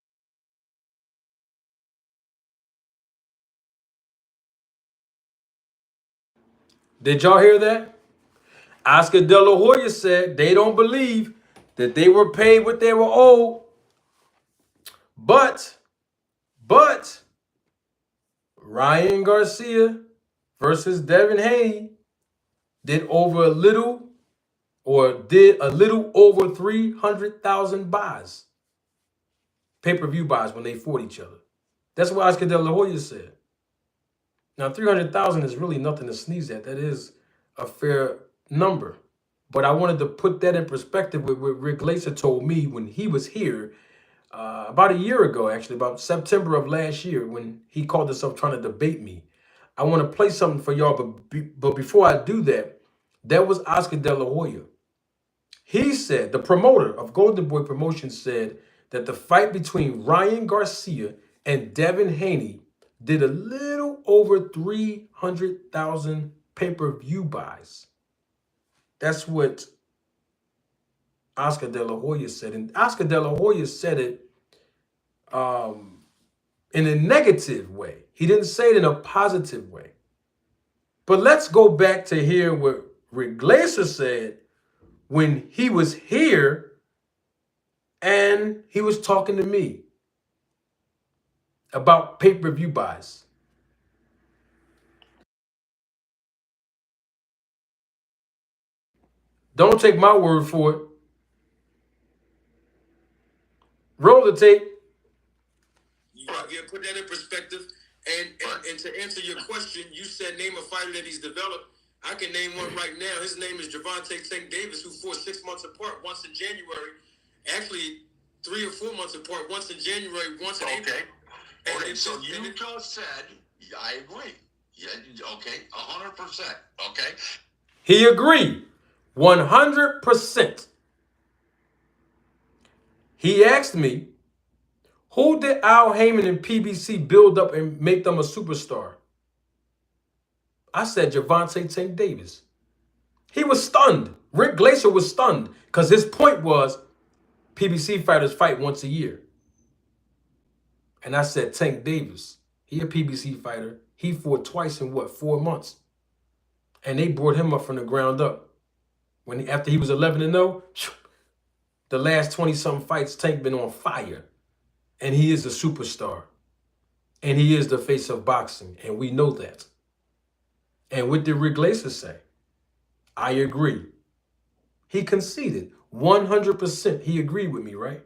Did y'all hear that? Oscar De La Hoya said they don't believe that they were paid what they were owed. But Ryan Garcia versus Devin Haney did a little over 300,000 buys. Pay-per-view buys when they fought each other. That's what Oscar De La Hoya said. Now, 300,000 is really nothing to sneeze at. That is a fair number. But I wanted to put that in perspective with what Rick Glaser told me when he was here about a year ago, actually, about September of last year, when he called himself trying to debate me. I want to play something for y'all, but before I do that, that was Oscar De La Hoya. He said, the promoter of Golden Boy Promotions said that the fight between Ryan Garcia and Devin Haney did a little over 300,000 pay-per-view buys. That's what Oscar De La Hoya said. And Oscar De La Hoya said it in a negative way. He didn't say it in a positive way. But let's go back to hear what Rick Glaser said when he was here and he was talking to me about pay-per-view buys. Don't take my word for it. Roll the tape. Yeah, put that in perspective. And to answer your question, you said name a fighter that he's developed. I can name one right now. His name is Gervonta Davis, who fought 6 months apart, once in January. Actually, 3 or 4 months apart, once in January, once in April. Okay, so you just said, I agree. Yeah, okay, 100%. Okay. He agreed. 100%. He asked me, who did Al Heyman and PBC build up and make them a superstar? I said Gervonta Davis. He was stunned. Rick Glaser was stunned because his point was PBC fighters fight once a year. And I said Tank Davis. He a PBC fighter. He fought twice in 4 months. And they brought him up from the ground up. After he was 11-0, the last 20-something fights, Tank been on fire. And he is a superstar. And he is the face of boxing. And we know that. And what did Rick Glaser say? I agree. He conceded. 100% he agreed with me, right?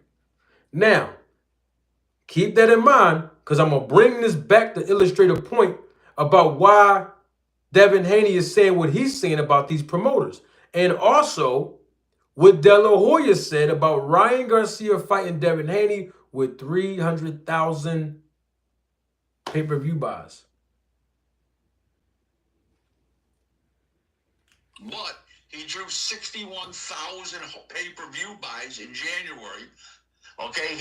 Now, keep that in mind, because I'm going to bring this back to illustrate a point about why Devin Haney is saying what he's saying about these promoters. And also, what De La Hoya said about Ryan Garcia fighting Devin Haney with 300,000 pay-per-view buys. But he drew 61,000 pay-per-view buys in January. Okay,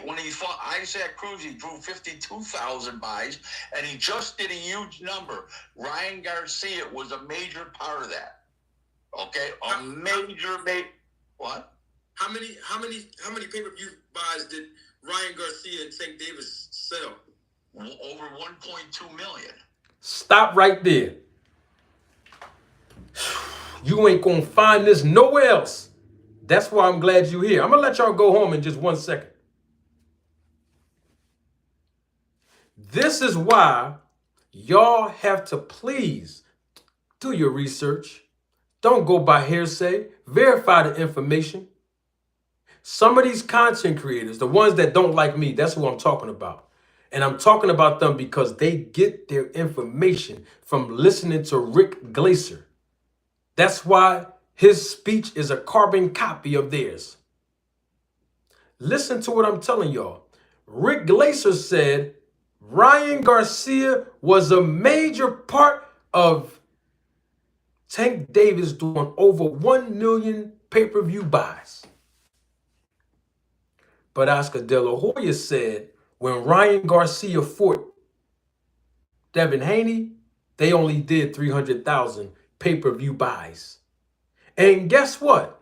when he fought Isaac Cruz, he drew 52,000 buys, and he just did a huge number. Ryan Garcia was a major part of that. Okay, what? How many pay-per-view buys did Ryan Garcia and Tank Davis sell? Over 1.2 million. Stop right there. You ain't gonna find this nowhere else. That's why I'm glad you're here. I'm gonna let y'all go home in just 1 second. This is why y'all have to please do your research. Don't go by hearsay. Verify the information. Some of these content creators, the ones that don't like me, that's who I'm talking about. And I'm talking about them because they get their information from listening to Rick Glaser. That's why his speech is a carbon copy of theirs. Listen to what I'm telling y'all. Rick Glaser said Ryan Garcia was a major part of Tank Davis doing over 1 million pay-per-view buys. But Oscar De La Hoya said when Ryan Garcia fought Devin Haney, they only did 300,000 pay-per-view buys. And guess what?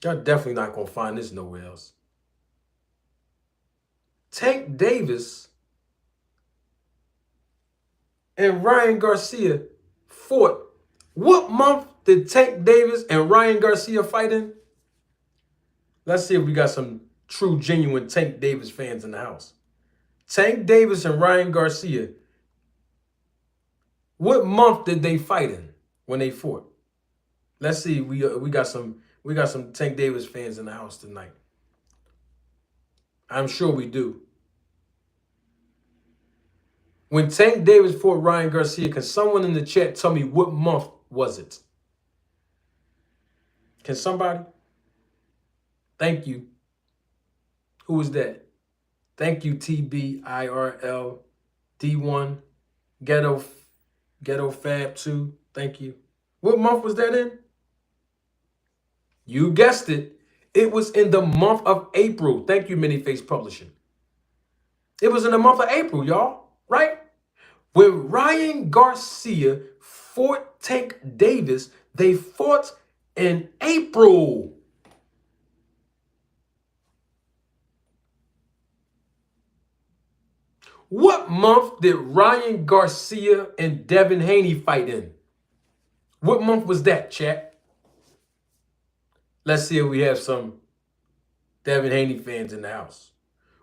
Y'all definitely not going to find this nowhere else. Tank Davis and Ryan Garcia fought. What month did Tank Davis and Ryan Garcia fight in? Let's see if we got some true, genuine Tank Davis fans in the house. Tank Davis and Ryan Garcia, what month did they fight in when they fought? Let's see. We got some Tank Davis fans in the house tonight. I'm sure we do. When Tank Davis fought Ryan Garcia, can someone in the chat tell me what month was it? Can somebody? Thank you. Who was that? Thank you, TBIRL D1 Ghetto Fab 2. Thank you. What month was that in? You guessed it. It was in the month of April. Thank you, Manyface Publishing. It was in the month of April, y'all. Right? When Ryan Garcia fought Tank Davis, they fought in April. What month did Ryan Garcia and Devin Haney fight in? What month was that, chat? Let's see if we have some Devin Haney fans in the house.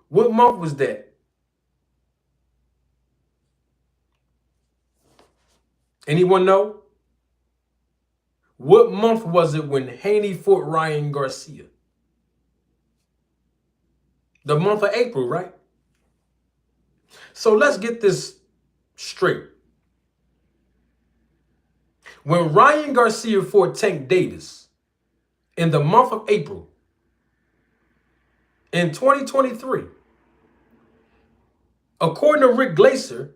What month was that? Anyone know? What month was it when Haney fought Ryan Garcia? The month of April, right? So let's get this straight. When Ryan Garcia fought Tank Davis in the month of April in 2023, according to Rick Glaser,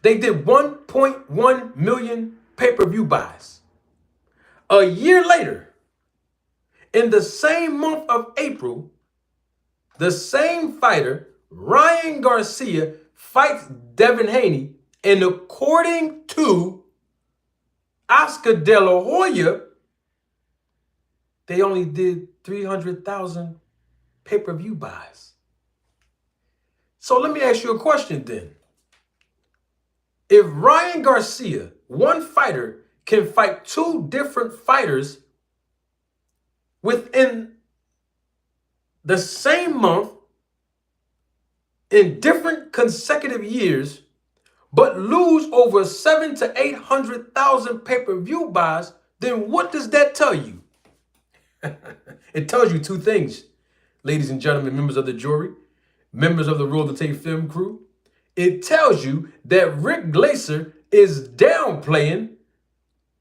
they did 1.1 million pay-per-view buys. A year later, in the same month of April, the same fighter, Ryan Garcia, fights Devin Haney, and according to Oscar De La Hoya, they only did 300,000 pay-per-view buys. So let me ask you a question then. If Ryan Garcia, one fighter, can fight two different fighters within the same month in different consecutive years, but lose over 700,000 to 800,000 pay-per-view buys, then what does that tell you? It tells you two things, ladies and gentlemen, members of the jury, members of the Roll the Tape film crew. It tells you that Rick Glaser is downplaying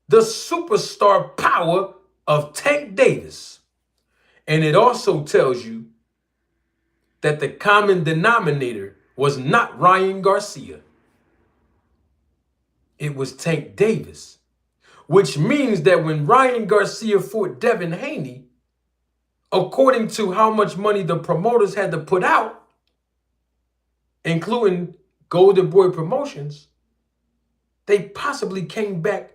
the superstar power of Tank Davis. And it also tells you that the common denominator was not Ryan Garcia. It was Tank Davis, which means that when Ryan Garcia fought Devin Haney, according to how much money the promoters had to put out, including Golden Boy Promotions, they possibly came back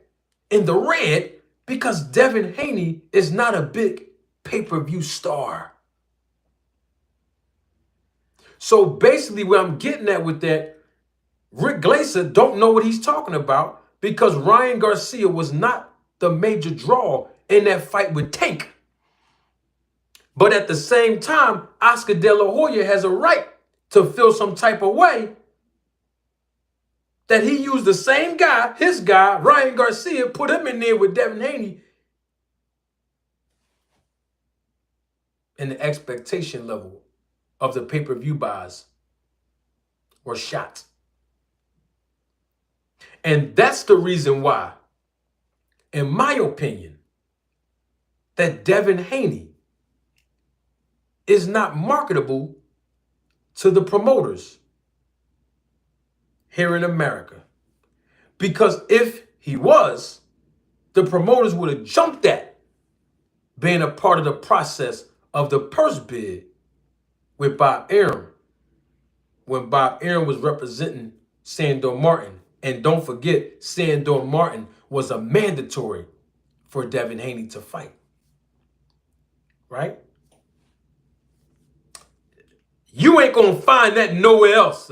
in the red because Devin Haney is not a big pay-per-view star. So basically what I'm getting at with that, Rick Glaser don't know what he's talking about because Ryan Garcia was not the major draw in that fight with Tank. But at the same time, Oscar De La Hoya has a right to feel some type of way that he used the same guy, his guy, Ryan Garcia, put him in there with Devin Haney. And the expectation level of the pay-per-view buys were shot. And that's the reason why, in my opinion, that Devin Haney is not marketable to the promoters here in America. Because if he was, the promoters would have jumped at being a part of the process of the purse bid with Bob Arum when Bob Arum was representing Sandor Martin. And don't forget, Sandor Martin was a mandatory for Devin Haney to fight. Right? You ain't gonna find that nowhere else.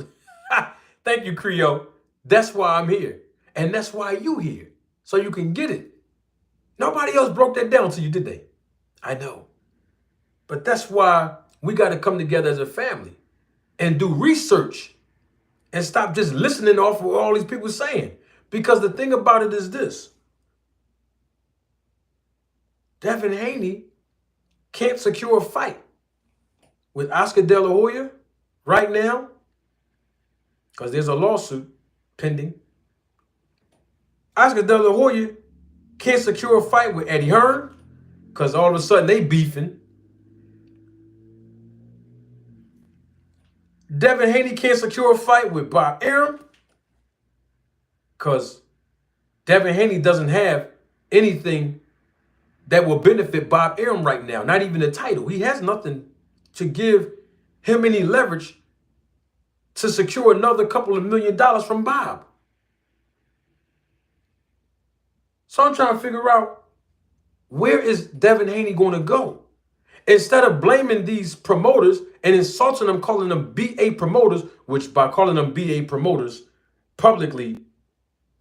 Thank you, Creole. That's why I'm here. And that's why you here. So you can get it. Nobody else broke that down to you, did they? I know. But that's why we got to come together as a family and do research and stop just listening off of what all these people saying. Because the thing about it is this. Devin Haney can't secure a fight with Oscar De La Hoya right now because there's a lawsuit pending. Oscar De La Hoya can't secure a fight with Eddie Hearn because all of a sudden they beefing. Devin Haney can't secure a fight with Bob Arum because Devin Haney doesn't have anything that will benefit Bob Arum right now, not even the title. He has nothing to give him any leverage to secure another couple of $1 million from Bob. So I'm trying to figure out, where is Devin Haney going to go? Instead of blaming these promoters and insulting them, calling them BA promoters, which by calling them BA promoters publicly,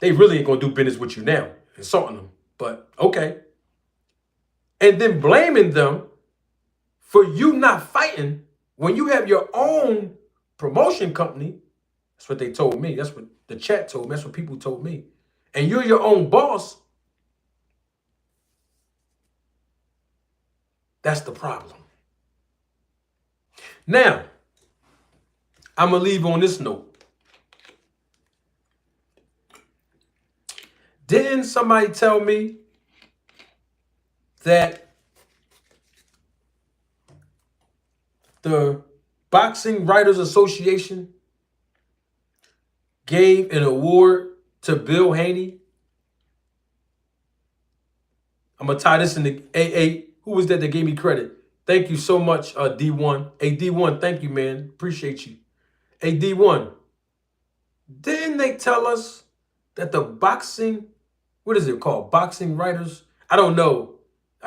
they really ain't going to do business with you now, insulting them. But okay. And then blaming them for you not fighting when you have your own promotion company. That's what they told me. That's what the chat told me. That's what people told me. And you're your own boss. That's the problem. Now, I'm going to leave on this note. Didn't somebody tell me that the Boxing Writers Association gave an award to Bill Haney? I'm going to tie this into AA. Who was that gave me credit? Thank you so much, D1. Hey, D1, thank you, man. Appreciate you. Hey, D1, didn't they tell us that the boxing, what is it called? Boxing Writers? I don't know.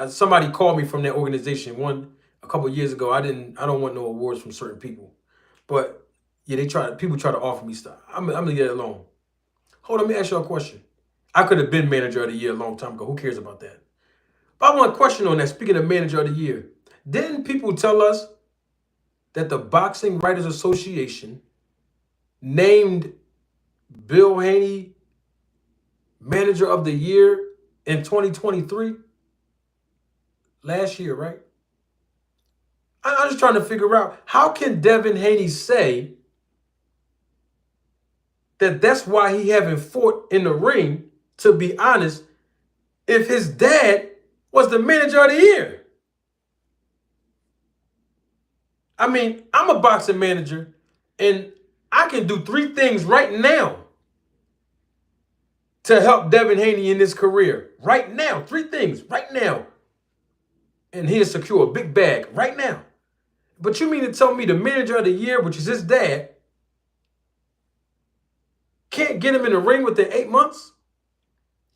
Somebody called me from that organization a couple of years ago. I don't want no awards from certain people. But yeah, people try to offer me stuff. I'm gonna get it alone. Hold on, let me ask you a question. I could have been manager of the year a long time ago. Who cares about that? But I want a question on that. Speaking of manager of the year, didn't people tell us that the Boxing Writers Association named Bill Haney manager of the year in 2023? Last year, right? I'm just trying to figure out, how can Devin Haney say that that's why he haven't fought in the ring, to be honest, if his dad was the manager of the year? I mean, I'm a boxing manager, and I can do 3 things right now to help Devin Haney in his career. Right now, 3 things right now. And he'll secure a big bag right now. But you mean to tell me the manager of the year, which is his dad, can't get him in the ring within 8 months?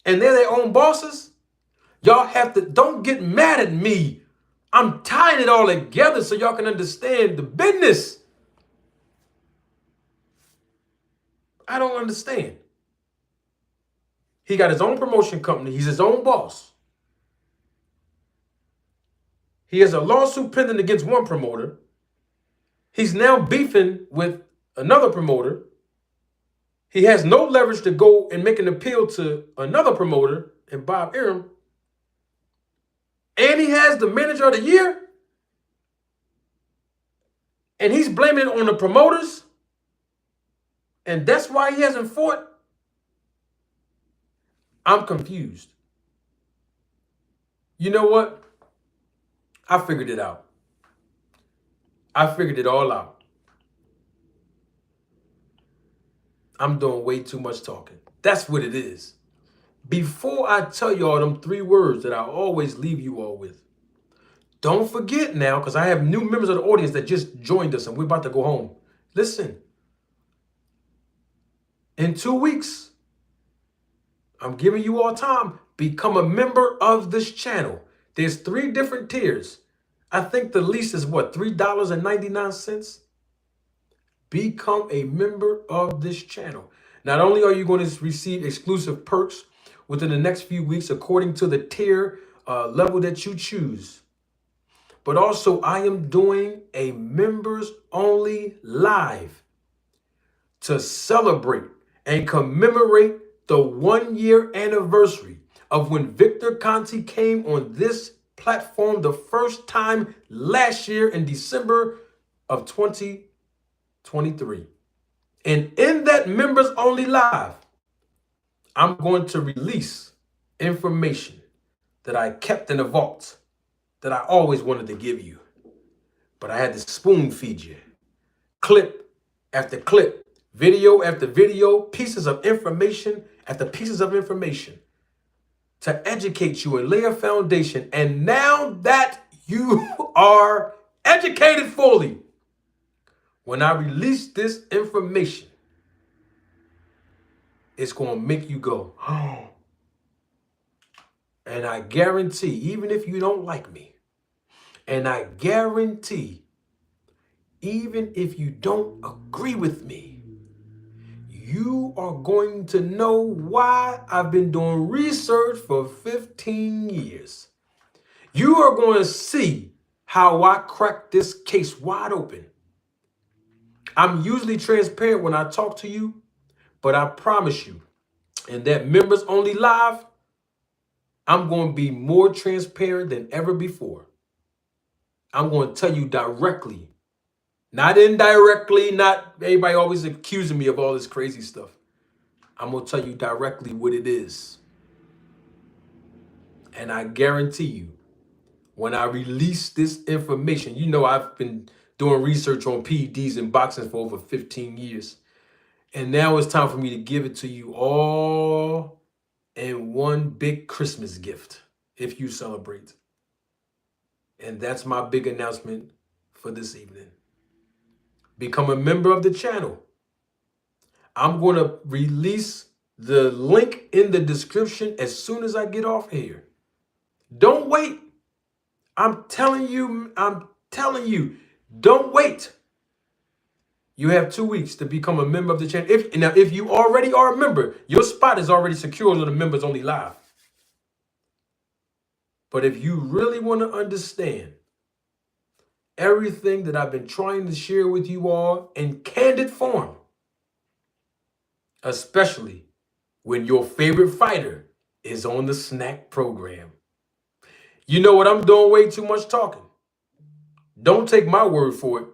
And they're their own bosses? Y'all have to, don't get mad at me. I'm tying it all together so y'all can understand the business. I don't understand. He got his own promotion company. He's his own boss. He has a lawsuit pending against one promoter. He's now beefing with another promoter. He has no leverage to go and make an appeal to another promoter and Bob Arum. And he has the manager of the year. And he's blaming it on the promoters. And that's why he hasn't fought. I'm confused. You know what? I figured it out. I figured it all out. I'm doing way too much talking. That's what it is. Before I tell you all them 3 words that I always leave you all with, don't forget now, because I have new members of the audience that just joined us and we're about to go home. Listen, in 2 weeks, I'm giving you all time. Become a member of this channel. There's 3 different tiers. I think the least is what, $3.99? Become a member of this channel. Not only are you going to receive exclusive perks within the next few weeks according to the tier level that you choose, but also I am doing a members only live to celebrate and commemorate the 1-year anniversary of when Victor Conte came on this platform the first time last year in December of 2023. And in that members only live, I'm going to release information that I kept in the vault that I always wanted to give you, but I had to spoon feed you. Clip after clip, video after video, pieces of information after pieces of information to educate you and lay a foundation. And now that you are educated fully, when I release this information, it's going to make you go, oh. And I guarantee, even if you don't like me, and I guarantee, even if you don't agree with me, you are going to know why I've been doing research for 15 years. You are going to see how I cracked this case wide open. I'm usually transparent when I talk to you, but I promise you, in that members only live, I'm going to be more transparent than ever before. I'm going to tell you directly, not indirectly, not everybody always accusing me of all this crazy stuff. I'm going to tell you directly what it is. And I guarantee you, when I release this information, you know I've been doing research on PEDs and boxing for over 15 years. And now it's time for me to give it to you all in one big Christmas gift if you celebrate. And that's my big announcement for this evening. Become a member of the channel. I'm going to release the link in the description as soon as I get off here. Don't wait. I'm telling you, don't wait. You have 2 weeks to become a member of the channel. If you already are a member, your spot is already secured on the members only live. But if you really want to understand everything that I've been trying to share with you all in candid form, especially when your favorite fighter is on the snack program. You know what? I'm doing way too much talking. Don't take my word for it.